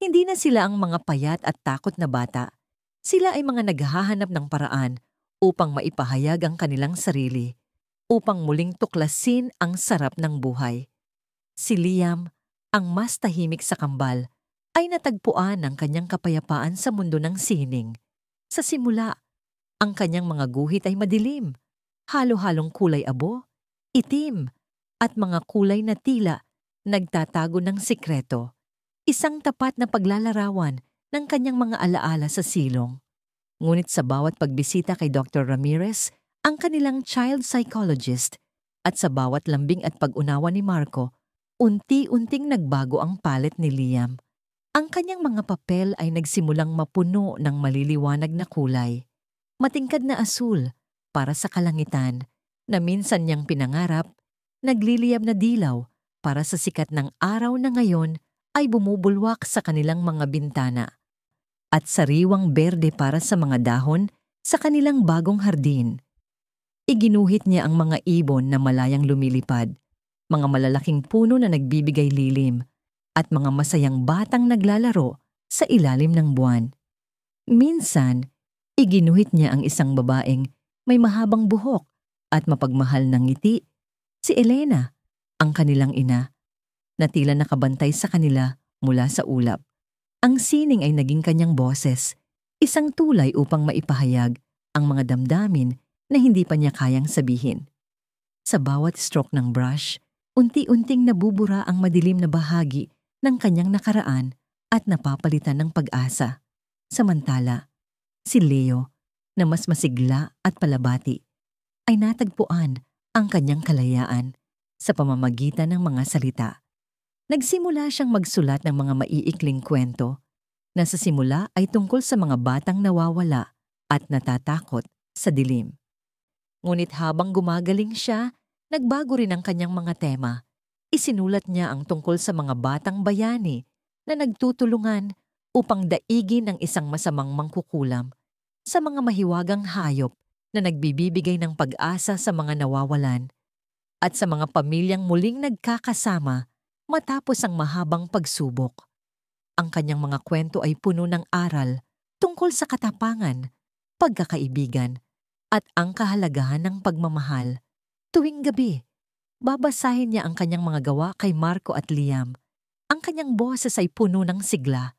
Hindi na sila ang mga payat at takot na bata. Sila ay mga naghahanap ng paraan upang maipahayag ang kanilang sarili, upang muling tuklasin ang sarap ng buhay. Si Liam, ang mas tahimik sa kambal, ay natagpuan ang kanyang kapayapaan sa mundo ng sining. Sa simula, ang kanyang mga guhit ay madilim, halo-halong kulay abo, itim, at mga kulay na tila nagtatago ng sikreto. Isang tapat na paglalarawan ng kanyang mga alaala sa silong. Ngunit sa bawat pagbisita kay Dr. Ramirez, ang kanilang child psychologist, at sa bawat lambing at pag-unawa ni Marco, unti-unting nagbago ang palet ni Liam. Ang kanyang mga papel ay nagsimulang mapuno ng maliliwanag na kulay. Matingkad na asul para sa kalangitan na minsan niyang pinangarap, nagliliyab na dilaw para sa sikat ng araw na ngayon ay bumubulwak sa kanilang mga bintana. At sariwang berde para sa mga dahon sa kanilang bagong hardin. Iginuhit niya ang mga ibon na malayang lumilipad, mga malalaking puno na nagbibigay lilim, at mga masayang batang naglalaro sa ilalim ng buwan. Minsan, iginuhit niya ang isang babaeng may mahabang buhok at mapagmahal ng ngiti, si Elena, ang kanilang ina, na tila nakabantay sa kanila mula sa ulap. Ang sining ay naging kanyang boses, isang tulay upang maipahayag ang mga damdamin na hindi pa niya kayang sabihin. Sa bawat stroke ng brush, unti-unting nabubura ang madilim na bahagi ng kanyang nakaraan at napapalitan ng pag-asa. Samantala, si Leo, na mas masigla at palabati, ay natagpuan ang kanyang kalayaan sa pamamagitan ng mga salita. Nagsimula siyang magsulat ng mga maiikling kwento na sa simula ay tungkol sa mga batang nawawala at natatakot sa dilim. Ngunit habang gumagaling siya, nagbago rin ang kanyang mga tema. Isinulat niya ang tungkol sa mga batang bayani na nagtutulungan upang daigin ang isang masamang mangkukulam sa mga mahiwagang hayop na nagbibibigay ng pag-asa sa mga nawawalan at sa mga pamilyang muling nagkakasama matapos ang mahabang pagsubok. Ang kanyang mga kwento ay puno ng aral tungkol sa katapangan, pagkakaibigan, at ang kahalagahan ng pagmamahal. Tuwing gabi, babasahin niya ang kanyang mga gawa kay Marco at Liam. Ang kanyang boses ay puno ng sigla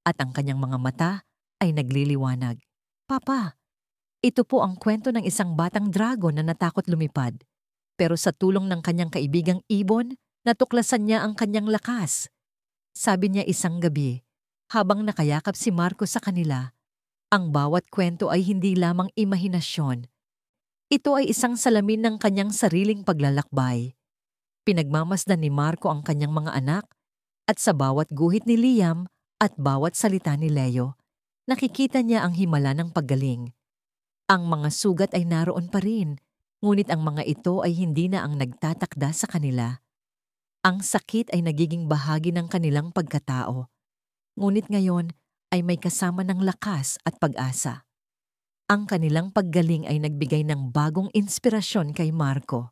at ang kanyang mga mata ay nagliliwanag. Papa, ito po ang kwento ng isang batang dragon na natakot lumipad. Pero sa tulong ng kanyang kaibigang ibon, natuklasan niya ang kanyang lakas. Sabi niya isang gabi, habang nakayakap si Marco sa kanila, ang bawat kwento ay hindi lamang imahinasyon. Ito ay isang salamin ng kanyang sariling paglalakbay. Pinagmamasdan ni Marco ang kanyang mga anak at sa bawat guhit ni Liam at bawat salita ni Leo, nakikita niya ang himala ng paggaling. Ang mga sugat ay naroon pa rin, ngunit ang mga ito ay hindi na ang nagtatakda sa kanila. Ang sakit ay nagiging bahagi ng kanilang pagkatao, ngunit ngayon ay may kasama ng lakas at pag-asa. Ang kanilang paggaling ay nagbigay ng bagong inspirasyon kay Marco,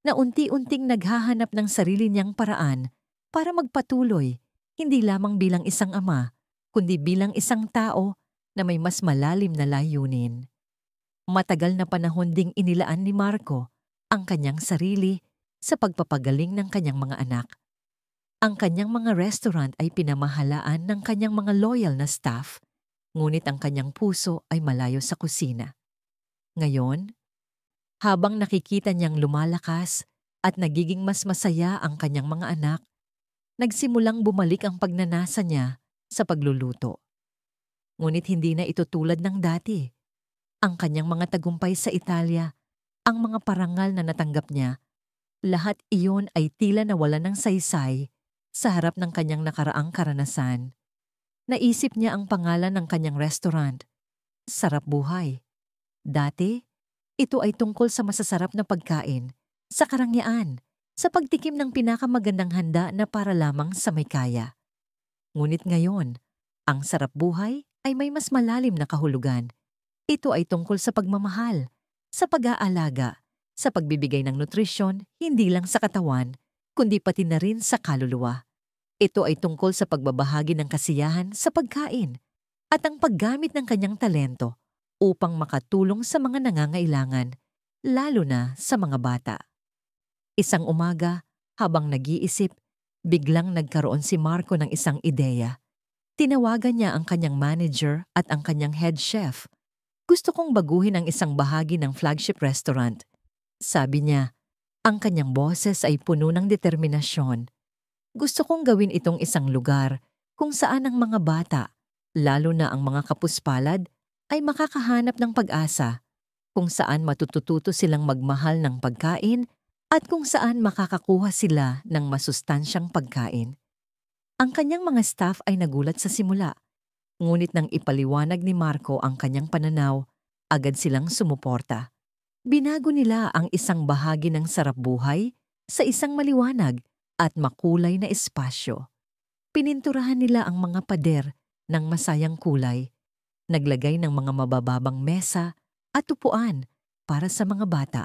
na unti-unting naghahanap ng sarili niyang paraan para magpatuloy, hindi lamang bilang isang ama, kundi bilang isang tao na may mas malalim na layunin. Matagal na panahon ding inilaan ni Marco ang kanyang sarili sa pagpapagaling ng kanyang mga anak. Ang kanyang mga restaurant ay pinamahalaan ng kanyang mga loyal na staff, ngunit ang kanyang puso ay malayo sa kusina. Ngayon, habang nakikita niyang lumalakas at nagiging mas masaya ang kanyang mga anak, nagsimulang bumalik ang pagnanasa niya sa pagluluto. Ngunit hindi na ito tulad ng dati. Ang kanyang mga tagumpay sa Italia, ang mga parangal na natanggap niya, lahat iyon ay tila nawala ng saysay sa harap ng kanyang nakaraang karanasan. Naisip niya ang pangalan ng kanyang restaurant, Sarap Buhay. Dati, ito ay tungkol sa masasarap na pagkain, sa karangyaan, sa pagtikim ng pinakamagandang handa na para lamang sa may kaya. Ngunit ngayon, ang Sarap Buhay ay may mas malalim na kahulugan. Ito ay tungkol sa pagmamahal, sa pag-aalaga, sa pagbibigay ng nutrisyon hindi lang sa katawan, kundi pati na rin sa kaluluwa. Ito ay tungkol sa pagbabahagi ng kasiyahan sa pagkain at ang paggamit ng kanyang talento upang makatulong sa mga nangangailangan, lalo na sa mga bata. Isang umaga, habang nag-iisip, biglang nagkaroon si Marco ng isang ideya. Tinawagan niya ang kanyang manager at ang kanyang head chef. Gusto kong baguhin ang isang bahagi ng flagship restaurant. Sabi niya, ang kanyang boses ay puno ng determinasyon. Gusto kong gawin itong isang lugar kung saan ang mga bata, lalo na ang mga kapuspalad, ay makakahanap ng pag-asa kung saan matututo silang magmahal ng pagkain at kung saan makakakuha sila ng masustansyang pagkain. Ang kanyang mga staff ay nagulat sa simula, ngunit nang ipaliwanag ni Marco ang kanyang pananaw, agad silang sumuporta. Binago nila ang isang bahagi ng sarap buhay sa isang maliwanag at makulay na espasyo. Pininturahan nila ang mga pader ng masayang kulay, naglagay ng mga mabababang mesa at upuan para sa mga bata,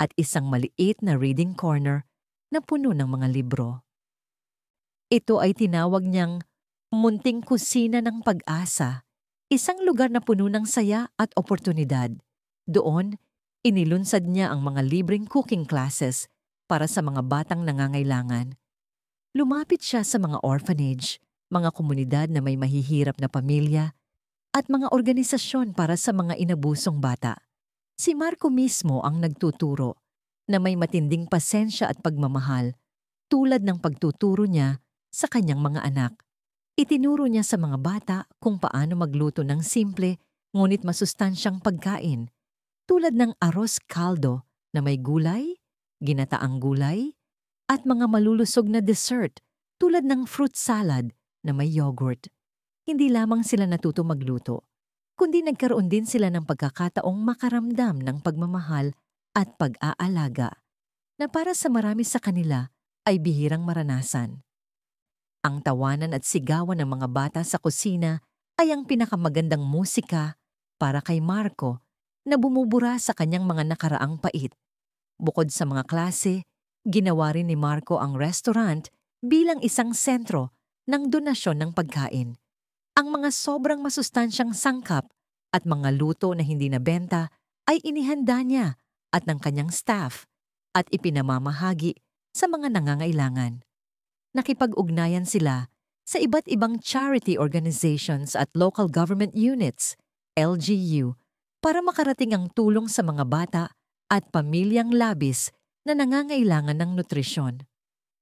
at isang maliit na reading corner na puno ng mga libro. Ito ay tinawag niyang munting kusina ng pag-asa, isang lugar na puno ng saya at oportunidad. Doon, inilunsad niya ang mga libreng cooking classes para sa mga batang nangangailangan. Lumapit siya sa mga orphanage, mga komunidad na may mahihirap na pamilya, at mga organisasyon para sa mga inabusong bata. Si Marco mismo ang nagtuturo na may matinding pasensya at pagmamahal, tulad ng pagtuturo niya sa kanyang mga anak. Itinuro niya sa mga bata kung paano magluto ng simple ngunit masustansyang pagkain, tulad ng arroz caldo na may gulay, ginataang gulay, at mga malulusog na dessert tulad ng fruit salad na may yogurt. Hindi lamang sila natuto magluto, kundi nagkaroon din sila ng pagkakataong makaramdam ng pagmamahal at pag-aalaga na para sa marami sa kanila ay bihirang maranasan. Ang tawanan at sigawan ng mga bata sa kusina ay ang pinakamagandang musika para kay Marco na bumubura sa kanyang mga nakaraang pait. Bukod sa mga klase, ginawa rin ni Marco ang restaurant bilang isang sentro ng donasyon ng pagkain. Ang mga sobrang masustansyang sangkap at mga luto na hindi nabenta ay inihanda niya at ng kanyang staff at ipinamamahagi sa mga nangangailangan. Nakipag-ugnayan sila sa iba't ibang charity organizations at local government units, LGU, para makarating ang tulong sa mga bata at pamilyang labis na nangangailangan ng nutrisyon.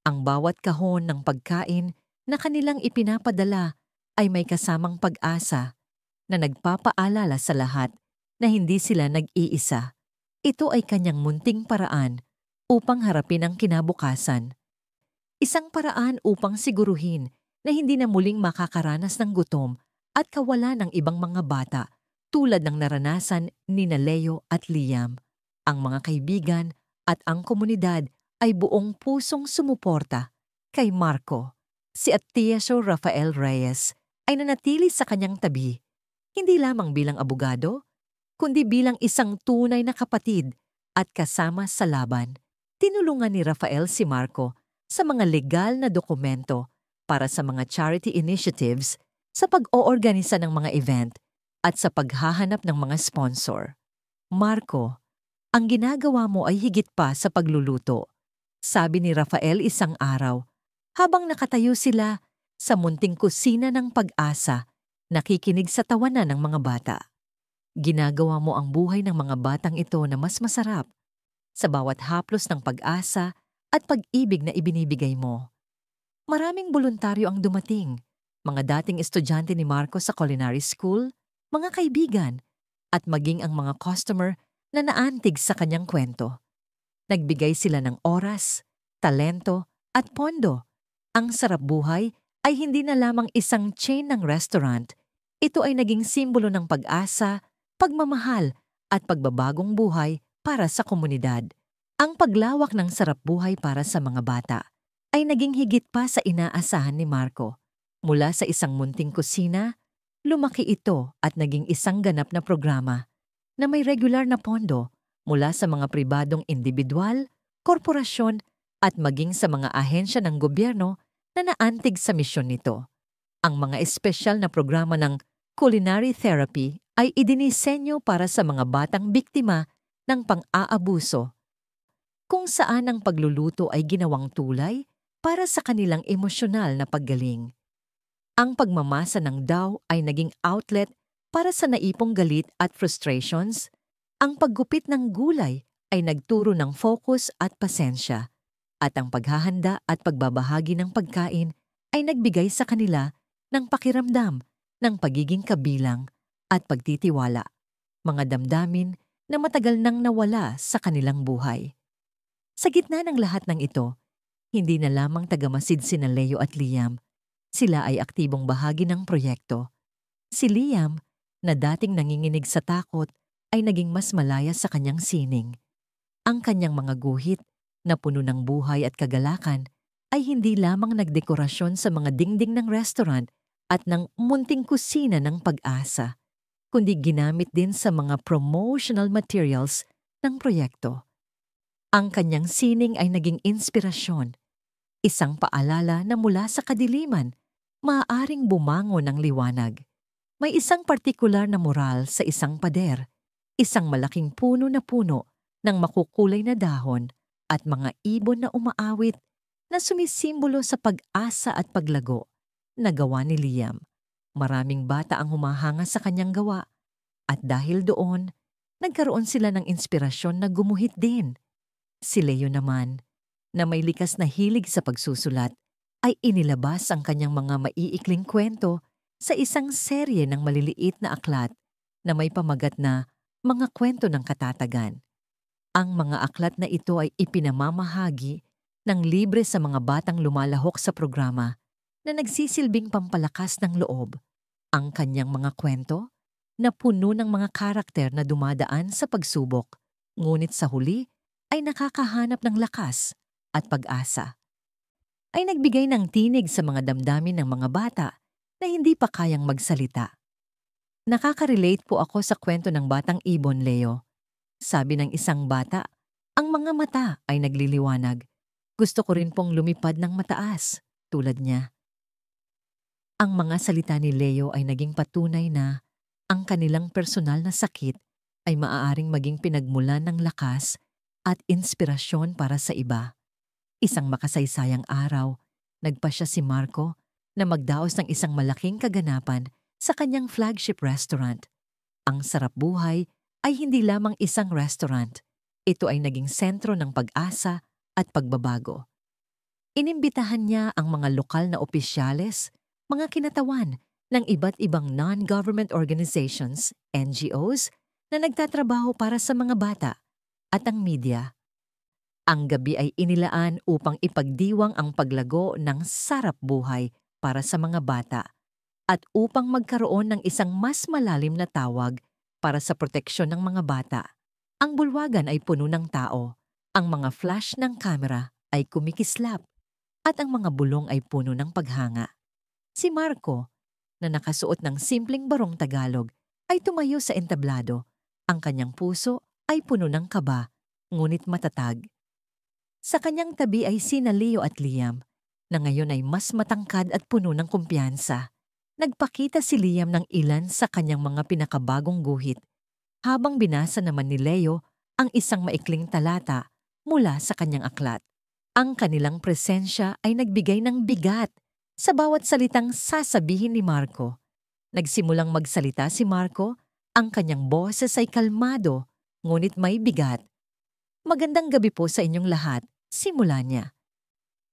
Ang bawat kahon ng pagkain na kanilang ipinapadala ay may kasamang pag-asa na nagpapaalala sa lahat na hindi sila nag-iisa. Ito ay kanyang munting paraan upang harapin ang kinabukasan. Isang paraan upang siguruhin na hindi na muling makakaranas ng gutom at kawalan ng ibang mga bata tulad ng naranasan ni Leo at Liam. Ang mga kaibigan at ang komunidad ay buong pusong sumuporta kay Marco. Si Atienzo Rafael Reyes ay nanatili sa kanyang tabi, hindi lamang bilang abogado, kundi bilang isang tunay na kapatid at kasama sa laban. Tinulungan ni Rafael si Marco sa mga legal na dokumento para sa mga charity initiatives, sa pag-oorganisa ng mga event, at sa paghahanap ng mga sponsor. Marco, ang ginagawa mo ay higit pa sa pagluluto, sabi ni Rafael isang araw, habang nakatayo sila sa munting kusina ng pag-asa, nakikinig sa tawanan ng mga bata. Ginagawa mo ang buhay ng mga batang ito na mas masarap sa bawat haplos ng pag-asa at pag-ibig na ibinibigay mo. Maraming voluntaryo ang dumating, mga dating estudyante ni Marco sa culinary school, mga kaibigan, at maging ang mga customer na naantig sa kanyang kwento. Nagbigay sila ng oras, talento, at pondo. Ang sarap buhay ay hindi na lamang isang chain ng restaurant. Ito ay naging simbolo ng pag-asa, pagmamahal, at pagbabagong buhay para sa komunidad. Ang paglawak ng sarap buhay para sa mga bata ay naging higit pa sa inaasahan ni Marco. Mula sa isang munting kusina, lumaki ito at naging isang ganap na programa na may regular na pondo mula sa mga pribadong individual, korporasyon at maging sa mga ahensya ng gobyerno na naantig sa misyon nito. Ang mga espesyal na programa ng culinary therapy ay idinisenyo para sa mga batang biktima ng pang-aabuso, kung saan ang pagluluto ay ginawang tulay para sa kanilang emosyonal na paggaling. Ang pagmamasa ng daw ay naging outlet para sa naipong galit at frustrations. Ang paggupit ng gulay ay nagturo ng focus at pasensya. At ang paghahanda at pagbabahagi ng pagkain ay nagbigay sa kanila ng pakiramdam ng pagiging kabilang at pagtitiwala, mga damdamin na matagal nang nawala sa kanilang buhay. Sa gitna ng lahat ng ito, hindi na lamang tagamasid sina Leo at Liam, sila ay aktibong bahagi ng proyekto. Si Liam, na dating nanginginig sa takot, ay naging mas malaya sa kanyang sining. Ang kanyang mga guhit, na puno ng buhay at kagalakan, ay hindi lamang nagdekorasyon sa mga dingding ng restaurant at ng munting kusina ng pag-asa, kundi ginamit din sa mga promotional materials ng proyekto. Ang kanyang sining ay naging inspirasyon, isang paalala na mula sa kadiliman, maaaring bumangon ng liwanag. May isang partikular na mural sa isang pader, isang malaking puno ng makukulay na dahon at mga ibon na umaawit na sumisimbolo sa pag-asa at paglago na gawa ni Liam. Maraming bata ang humahanga sa kanyang gawa at dahil doon, nagkaroon sila ng inspirasyon na gumuhit din. Si Leo naman, na may likas na hilig sa pagsusulat, ay inilabas ang kanyang mga maiikling kwento sa isang serye ng maliliit na aklat na may pamagat na Mga Kwento ng Katatagan. Ang mga aklat na ito ay ipinamamahagi ng libre sa mga batang lumalahok sa programa na nagsisilbing pampalakas ng loob. Ang kanyang mga kwento na puno ng mga karakter na dumadaan sa pagsubok, ngunit sa huli ay nakakahanap ng lakas at pag-asa. Ay nagbigay ng tinig sa mga damdamin ng mga bata na hindi pa kayang magsalita. Nakaka-relate po ako sa kwento ng batang ibon, Leo. Sabi ng isang bata, ang mga mata ay nagliliwanag. Gusto ko rin pong lumipad ng mataas, tulad niya. Ang mga salita ni Leo ay naging patunay na ang kanilang personal na sakit ay maaaring maging pinagmulan ng lakas at inspirasyon para sa iba. Isang makasaysayang araw, nagpasya si Marco na magdaos ng isang malaking kaganapan sa kanyang flagship restaurant. Ang Sarap Buhay ay hindi lamang isang restaurant. Ito ay naging sentro ng pag-asa at pagbabago. Inimbitahan niya ang mga lokal na opisyales, mga kinatawan ng iba't ibang non-government organizations, NGOs, na nagtatrabaho para sa mga bata at ang media. Ang gabi ay inilaan upang ipagdiwang ang paglago ng Sarap Buhay para sa mga bata at upang magkaroon ng isang mas malalim na tawag para sa proteksyon ng mga bata. Ang bulwagan ay puno ng tao, ang mga flash ng kamera ay kumikislap, at ang mga bulong ay puno ng paghanga. Si Marco, na nakasuot ng simpleng barong Tagalog, ay tumayo sa entablado. Ang kanyang puso ay puno ng kaba, ngunit matatag. Sa kanyang tabi ay sina Leo at Liam, na ngayon ay mas matangkad at puno ng kumpiyansa. Nagpakita si Liam ng ilan sa kanyang mga pinakabagong guhit, habang binasa naman ni Leo ang isang maikling talata mula sa kanyang aklat. Ang kanilang presensya ay nagbigay ng bigat sa bawat salitang sasabihin ni Marco. Nagsimulang magsalita si Marco, ang kanyang boses ay kalmado, ngunit may bigat. Magandang gabi po sa inyong lahat, simula niya.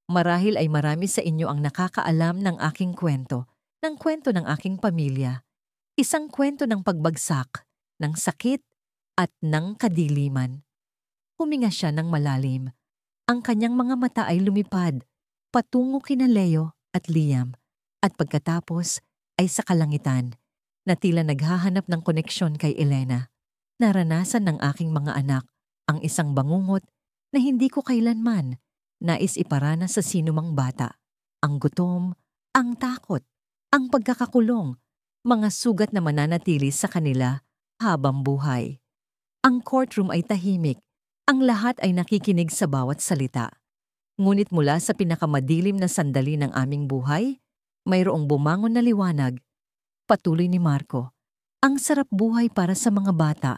Marahil ay marami sa inyo ang nakakaalam ng aking kwento, ng kwento ng aking pamilya. Isang kwento ng pagbagsak, ng sakit, at ng kadiliman. Huminga siya ng malalim. Ang kanyang mga mata ay lumipad, patungo kina Leo at Liam, at pagkatapos ay sa kalangitan, na tila naghahanap ng koneksyon kay Elena. Naranasan ng aking mga anak ang isang bangungot na hindi ko kailanman nais iparana sa sinumang bata. Ang gutom, ang takot, ang pagkakakulong, mga sugat na mananatili sa kanila habang buhay. Ang courtroom ay tahimik, ang lahat ay nakikinig sa bawat salita. Ngunit mula sa pinakamadilim na sandali ng aming buhay, mayroong bumangon na liwanag. Patuloy ni Marco, ang Sarap Buhay para sa mga bata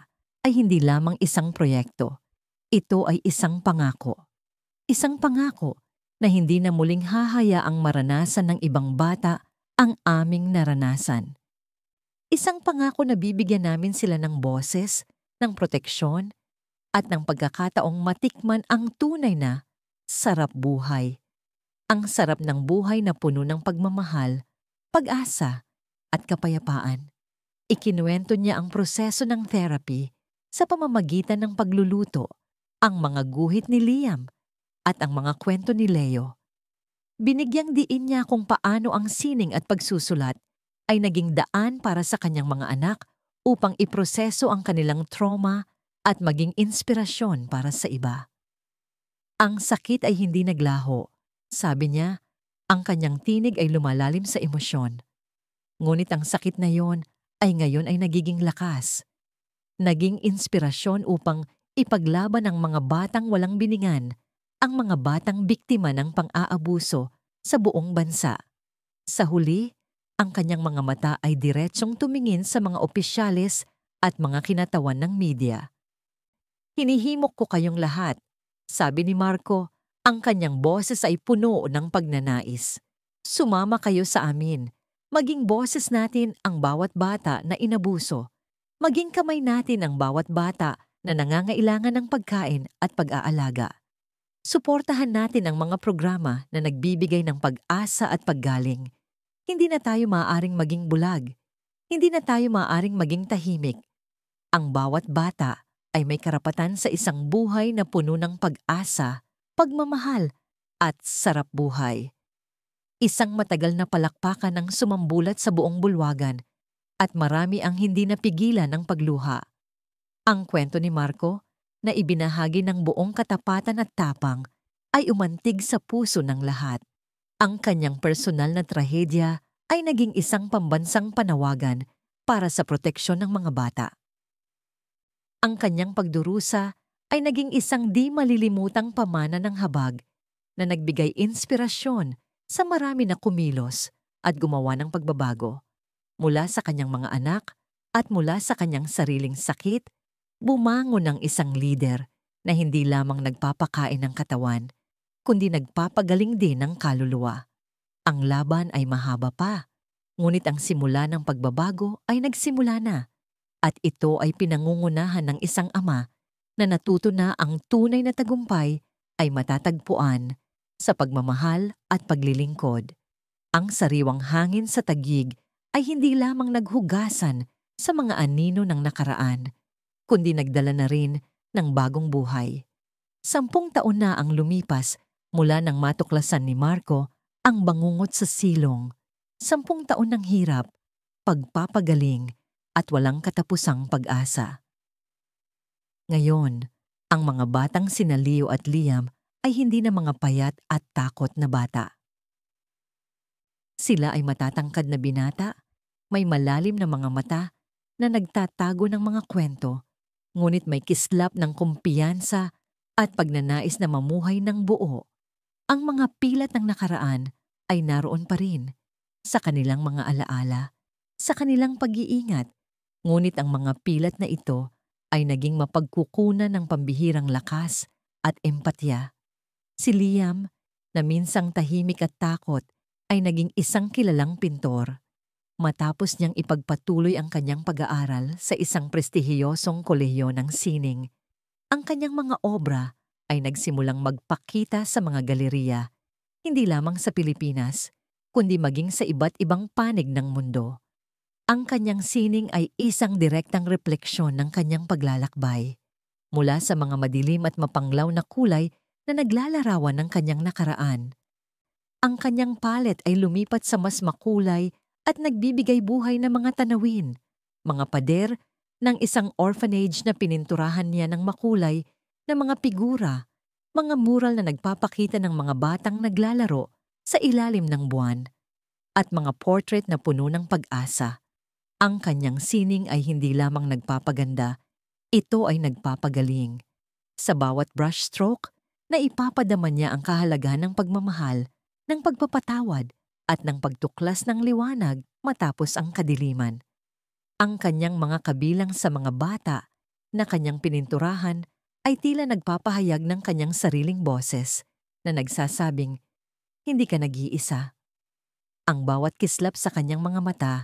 ay hindi lamang isang proyekto. Ito ay isang pangako. Isang pangako na hindi na muling hahayaang maranasan ng ibang bata ang aming naranasan. Isang pangako na bibigyan namin sila ng boses, ng proteksyon, at ng pagkakataong matikman ang tunay na sarap buhay. Ang sarap ng buhay na puno ng pagmamahal, pag-asa, at kapayapaan. Ikinuwento niya ang proseso ng therapy sa pamamagitan ng pagluluto, ang mga guhit ni Liam at ang mga kwento ni Leo. Binigyang diin niya kung paano ang sining at pagsusulat ay naging daan para sa kanyang mga anak upang iproseso ang kanilang trauma at maging inspirasyon para sa iba. Ang sakit ay hindi naglaho. Sabi niya, ang kanyang tinig ay lumalalim sa emosyon. Ngunit ang sakit na yon ay ngayon ay nagiging lakas. Naging inspirasyon upang ipaglaban ang mga batang walang biningan, ang mga batang biktima ng pang-aabuso sa buong bansa. Sa huli, ang kanyang mga mata ay diretsong tumingin sa mga opisyales at mga kinatawan ng media. Hinihimok ko kayong lahat, sabi ni Marco, ang kanyang boses ay puno ng pagnanais. Sumama kayo sa amin. Maging boses natin ang bawat bata na inabuso. Maging kamay natin ang bawat bata na nangangailangan ng pagkain at pag-aalaga. Suportahan natin ang mga programa na nagbibigay ng pag-asa at paggaling. Hindi na tayo maaaring maging bulag. Hindi na tayo maaaring maging tahimik. Ang bawat bata ay may karapatan sa isang buhay na puno ng pag-asa, pagmamahal, at sarap buhay. Isang matagal na palakpakan ang sumambulat sa buong bulwagan at marami ang hindi napigilan ng pagluha. Ang kwento ni Marco, na ibinahagi ng buong katapatan at tapang, ay umantig sa puso ng lahat. Ang kanyang personal na trahedya ay naging isang pambansang panawagan para sa proteksyon ng mga bata. Ang kanyang pagdurusa ay naging isang di malilimutang pamana ng habag na nagbigay inspirasyon sa marami na kumilos at gumawa ng pagbabago. Mula sa kanyang mga anak at mula sa kanyang sariling sakit, bumangon ng isang lider na hindi lamang nagpapakain ng katawan, kundi nagpapagaling din ng kaluluwa. Ang laban ay mahaba pa, ngunit ang simula ng pagbabago ay nagsimula na, at ito ay pinangungunahan ng isang ama na natuto na ang tunay na tagumpay ay matatagpuan sa pagmamahal at paglilingkod. Ang sariwang hangin sa Taguig ay hindi lamang naghugasan sa mga anino ng nakaraan, kundi nagdala na rin ng bagong buhay. 10 taon na ang lumipas mula nang matuklasan ni Marco ang bangungot sa silong. 10 taon ng hirap, pagpapagaling, at walang katapusang pag-asa. Ngayon, ang mga batang sina Leo at Liam ay hindi na mga payat at takot na bata. Sila ay matatangkad na binata, may malalim na mga mata na nagtatago ng mga kwento, ngunit may kislap ng kumpiyansa at pagnanais na mamuhay ng buo. Ang mga pilat ng nakaraan ay naroon pa rin sa kanilang mga alaala, sa kanilang pag-iingat, ngunit ang mga pilat na ito ay naging mapagkukunan ng pambihirang lakas at empatya. Si Liam, na minsang tahimik at takot, ay naging isang kilalang pintor. Matapos niyang ipagpatuloy ang kanyang pag-aaral sa isang prestihiyosong kolehiyo ng sining, ang kanyang mga obra ay nagsimulang magpakita sa mga galeriya, hindi lamang sa Pilipinas, kundi maging sa iba't ibang panig ng mundo. Ang kanyang sining ay isang direktang refleksyon ng kanyang paglalakbay, mula sa mga madilim at mapanglaw na kulay na naglalarawan ng kanyang nakaraan. Ang kanyang palet ay lumipat sa mas makulay at nagbibigay buhay na mga tanawin, mga pader ng isang orphanage na pininturahan niya ng makulay na mga figura, mga mural na nagpapakita ng mga batang naglalaro sa ilalim ng buwan, at mga portrait na puno ng pag-asa. Ang kanyang sining ay hindi lamang nagpapaganda, ito ay nagpapagaling. Sa bawat brushstroke, na ipapadama niya ang kahalagahan ng pagmamahal, ng pagpapatawad, at ng pagtuklas ng liwanag matapos ang kadiliman. Ang kanyang mga kabilang sa mga bata na kanyang pininturahan ay tila nagpapahayag ng kanyang sariling boses na nagsasabing, "Hindi ka nag-iisa." Ang bawat kislap sa kanyang mga mata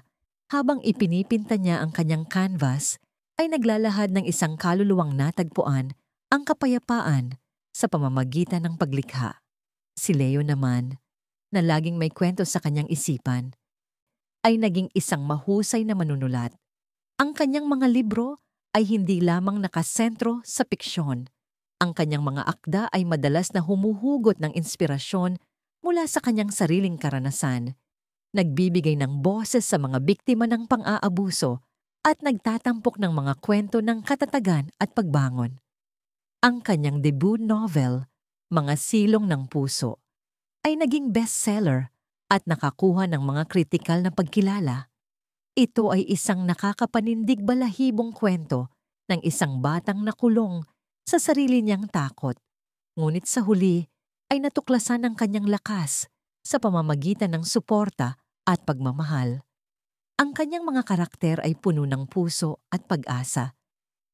habang ipinipinta niya ang kanyang canvas ay naglalahad ng isang kaluluwang natagpuan ang kapayapaan sa pamamagitan ng paglikha. Si Leo naman, na laging may kwento sa kanyang isipan, ay naging isang mahusay na manunulat. Ang kanyang mga libro ay hindi lamang nakasentro sa piksyon. Ang kanyang mga akda ay madalas na humuhugot ng inspirasyon mula sa kanyang sariling karanasan, nagbibigay ng boses sa mga biktima ng pang-aabuso at nagtatampok ng mga kwento ng katatagan at pagbangon. Ang kanyang debut novel, Mga Silong ng Puso, ay naging bestseller at nakakuha ng mga kritikal na pagkilala. Ito ay isang nakakapanindig balahibong kwento ng isang batang nakulong sa sarili niyang takot. Ngunit sa huli ay natuklasan ang kanyang lakas sa pamamagitan ng suporta at pagmamahal. Ang kanyang mga karakter ay puno ng puso at pag-asa.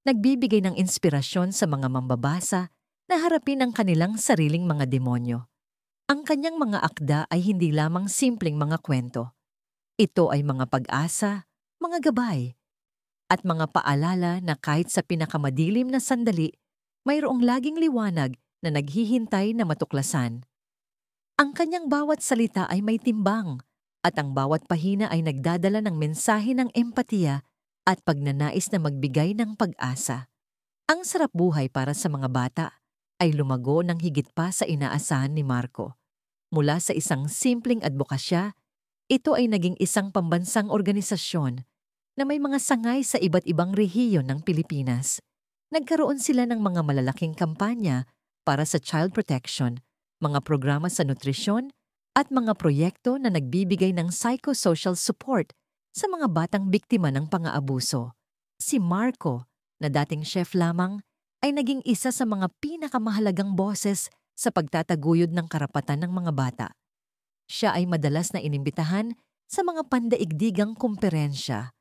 Nagbibigay ng inspirasyon sa mga mambabasa na harapin ang kanilang sariling mga demonyo. Ang kanyang mga akda ay hindi lamang simpleng mga kwento. Ito ay mga pag-asa, mga gabay, at mga paalala na kahit sa pinakamadilim na sandali, mayroong laging liwanag na naghihintay na matuklasan. Ang kanyang bawat salita ay may timbang, at ang bawat pahina ay nagdadala ng mensahe ng empatiya at pagnanais na magbigay ng pag-asa. Ang sarap buhay para sa mga bata ay lumago ng higit pa sa inaasahan ni Marco. Mula sa isang simpleng advokasya, ito ay naging isang pambansang organisasyon na may mga sangay sa iba't ibang rehiyon ng Pilipinas. Nagkaroon sila ng mga malalaking kampanya para sa child protection, mga programa sa nutrisyon, at mga proyekto na nagbibigay ng psychosocial support sa mga batang biktima ng pang-aabuso. Si Marco, na dating chef lamang, ay naging isa sa mga pinakamahalagang boses sa pagtataguyod ng karapatan ng mga bata. Siya ay madalas na inimbitahan sa mga pandaigdigang kumperensya,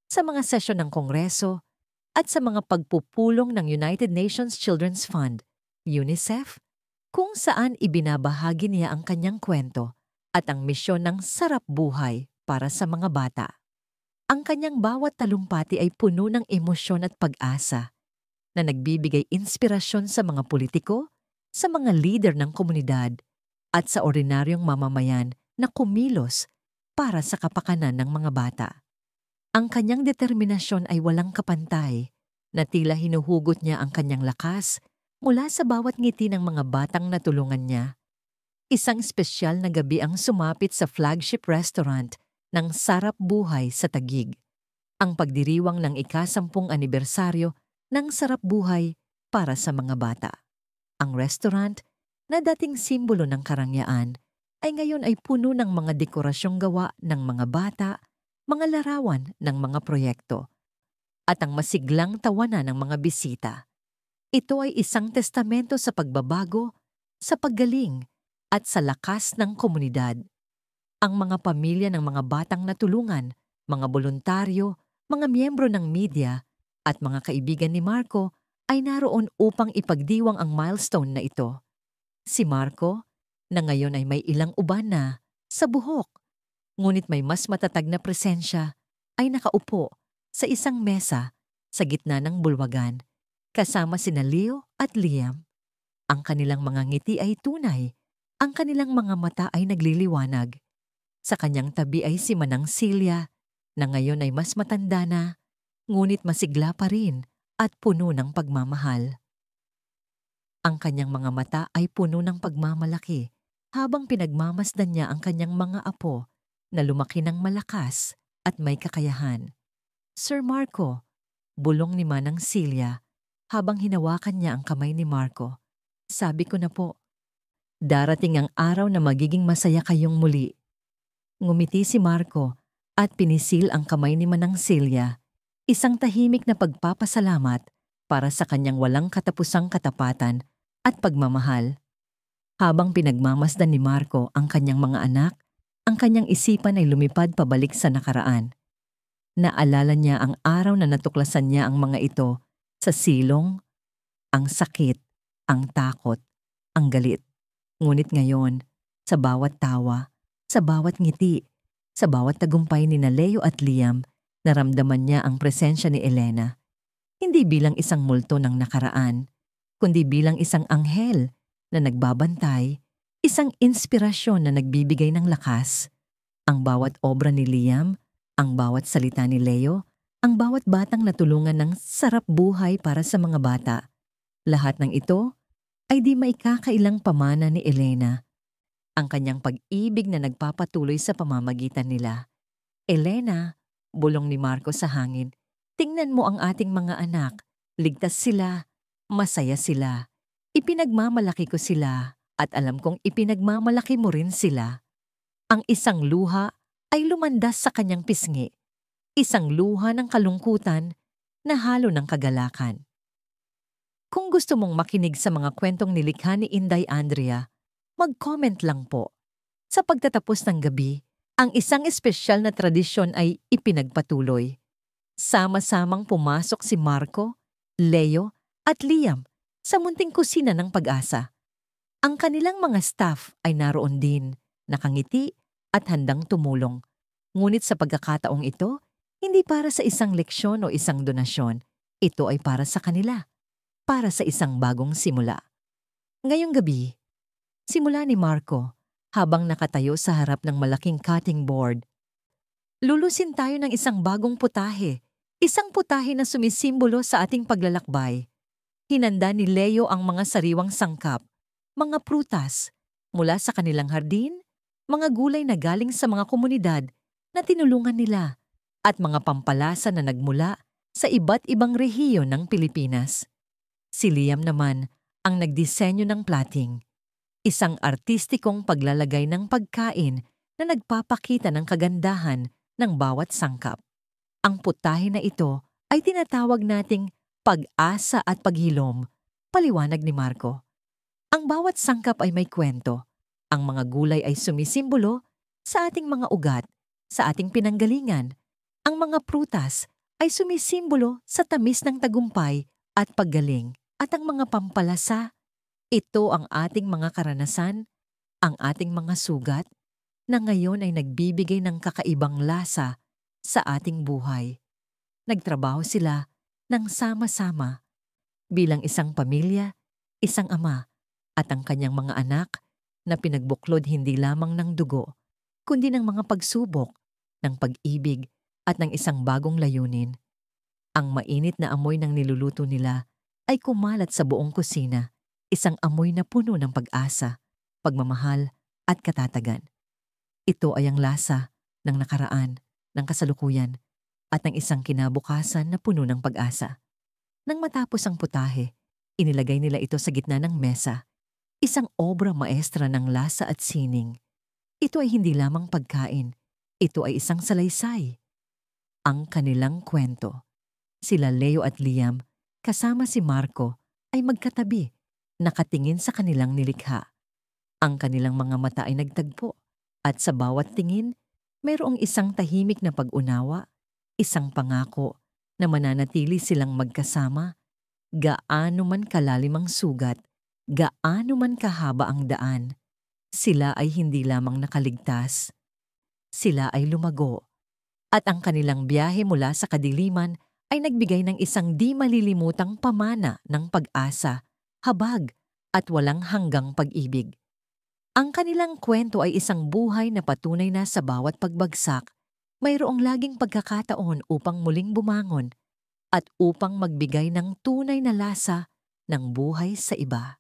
sa mga sesyon ng Kongreso, at sa mga pagpupulong ng United Nations Children's Fund, UNICEF, kung saan ibinabahagi niya ang kanyang kwento at ang misyon ng sarap buhay para sa mga bata. Ang kanyang bawat talumpati ay puno ng emosyon at pag-asa na nagbibigay inspirasyon sa mga politiko, sa mga leader ng komunidad, at sa ordinaryong mamamayan na kumilos para sa kapakanan ng mga bata. Ang kanyang determinasyon ay walang kapantay, na tila hinuhugot niya ang kanyang lakas mula sa bawat ngiti ng mga batang natulungan niya. Isang espesyal na gabi ang sumapit sa flagship restaurant ng Sarap Buhay sa Taguig, ang pagdiriwang ng ika-10 anibersaryo ng Sarap Buhay para sa mga bata. Ang restaurant, na dating simbolo ng karangyaan, ay ngayon ay puno ng mga dekorasyong gawa ng mga bata, mga larawan ng mga proyekto, at ang masiglang tawanan ng mga bisita. Ito ay isang testamento sa pagbabago, sa paggaling, at sa lakas ng komunidad. Ang mga pamilya ng mga batang natulungan, mga voluntaryo, mga miyembro ng media, at mga kaibigan ni Marco ay naroon upang ipagdiwang ang milestone na ito. Si Marco, na ngayon ay may ilang uban na sa buhok, ngunit may mas matatag na presensya, ay nakaupo sa isang mesa sa gitna ng bulwagan, kasama sina Leo at Liam. Ang kanilang mga ngiti ay tunay, ang kanilang mga mata ay nagliliwanag. Sa kanyang tabi ay si Manang Celia, na ngayon ay mas matanda na, ngunit masigla pa rin at puno ng pagmamahal. Ang kanyang mga mata ay puno ng pagmamalaki habang pinagmamasdan niya ang kanyang mga apo na lumaki ng malakas at may kakayahan. Sir Marco, bulong ni Manang Celia habang hinawakan niya ang kamay ni Marco. Sabi ko na po, darating ang araw na magiging masaya kayong muli. Ngumiti si Marco at pinisil ang kamay ni Manang Celia, isang tahimik na pagpapasalamat para sa kanyang walang katapusang katapatan at pagmamahal. Habang pinagmamasdan ni Marco ang kanyang mga anak, ang kanyang isipan ay lumipad pabalik sa nakaraan. Naalala niya ang araw na natuklasan niya ang mga ito sa silong, ang sakit, ang takot, ang galit. Ngunit ngayon, sa bawat tawa, sa bawat ngiti, sa bawat tagumpay ni Leo at Liam, naramdaman niya ang presensya ni Elena. Hindi bilang isang multo ng nakaraan, kundi bilang isang anghel na nagbabantay, isang inspirasyon na nagbibigay ng lakas. Ang bawat obra ni Liam, ang bawat salita ni Leo, Ang bawat batang natulungan ng sarap buhay para sa mga bata. Lahat ng ito ay di maikakailang pamana ni Elena. Ang kanyang pag-ibig na nagpapatuloy sa pamamagitan nila. Elena, bulong ni Marco sa hangin, tingnan mo ang ating mga anak. Ligtas sila, masaya sila. Ipinagmamalaki ko sila at alam kong ipinagmamalaki mo rin sila. Ang isang luha ay lumandas sa kanyang pisngi. Isang luha ng kalungkutan na halo ng kagalakan. Kung gusto mong makinig sa mga kwentong nilikha ni Inday Andrea, mag-comment lang po. Sa pagtatapos ng gabi, ang isang espesyal na tradisyon ay ipinagpatuloy. Sama-samang pumasok si Marco, Leo at Liam sa munting kusina ng Pag-asa. Ang kanilang mga staff ay naroon din, nakangiti at handang tumulong. Ngunit sa pagkakataong ito, hindi para sa isang leksyon o isang donasyon. Ito ay para sa kanila, para sa isang bagong simula. Ngayong gabi, simula ni Marco habang nakatayo sa harap ng malaking cutting board. Lulusin tayo ng isang bagong putahe, isang putahe na sumisimbolo sa ating paglalakbay. Hinanda ni Leo ang mga sariwang sangkap, mga prutas, mula sa kanilang hardin, mga gulay na galing sa mga komunidad na tinulungan nila, at mga pampalasa na nagmula sa iba't ibang rehiyon ng Pilipinas. Si Liam naman ang nagdisenyo ng plating, isang artistikong paglalagay ng pagkain na nagpapakita ng kagandahan ng bawat sangkap. Ang putahe na ito ay tinatawag nating pag-asa at paghilom, paliwanag ni Marco. Ang bawat sangkap ay may kwento. Ang mga gulay ay sumisimbolo sa ating mga ugat, sa ating pinanggalingan. Ang mga prutas ay sumisimbolo sa tamis ng tagumpay at paggaling. At ang mga pampalasa, ito ang ating mga karanasan, ang ating mga sugat, na ngayon ay nagbibigay ng kakaibang lasa sa ating buhay. Nagtrabaho sila ng sama-sama bilang isang pamilya, isang ama, at ang kanyang mga anak na pinagbuklod hindi lamang ng dugo, kundi ng mga pagsubok, ng pag-ibig at ng isang bagong layunin. Ang mainit na amoy ng niluluto nila ay kumalat sa buong kusina, isang amoy na puno ng pag-asa, pagmamahal at katatagan. Ito ay ang lasa ng nakaraan, ng kasalukuyan, at ng isang kinabukasan na puno ng pag-asa. Nang matapos ang putahe, inilagay nila ito sa gitna ng mesa, isang obra maestra ng lasa at sining. Ito ay hindi lamang pagkain, ito ay isang salaysay. Ang kanilang kwento. Sila Leo at Liam, kasama si Marco, ay magkatabi, nakatingin sa kanilang nilikha. Ang kanilang mga mata ay nagtagpo, at sa bawat tingin, mayroong isang tahimik na pag-unawa, isang pangako na mananatili silang magkasama, gaano man kalalim ang sugat, gaano man kahaba ang daan. Sila ay hindi lamang nakaligtas, sila ay lumago. At ang kanilang biyahe mula sa kadiliman ay nagbigay ng isang di malilimutang pamana ng pag-asa, habag at walang hanggang pag-ibig. Ang kanilang kwento ay isang buhay na patunay na sa bawat pagbagsak, mayroong laging pagkakataon upang muling bumangon at upang magbigay ng tunay na lasa ng buhay sa iba.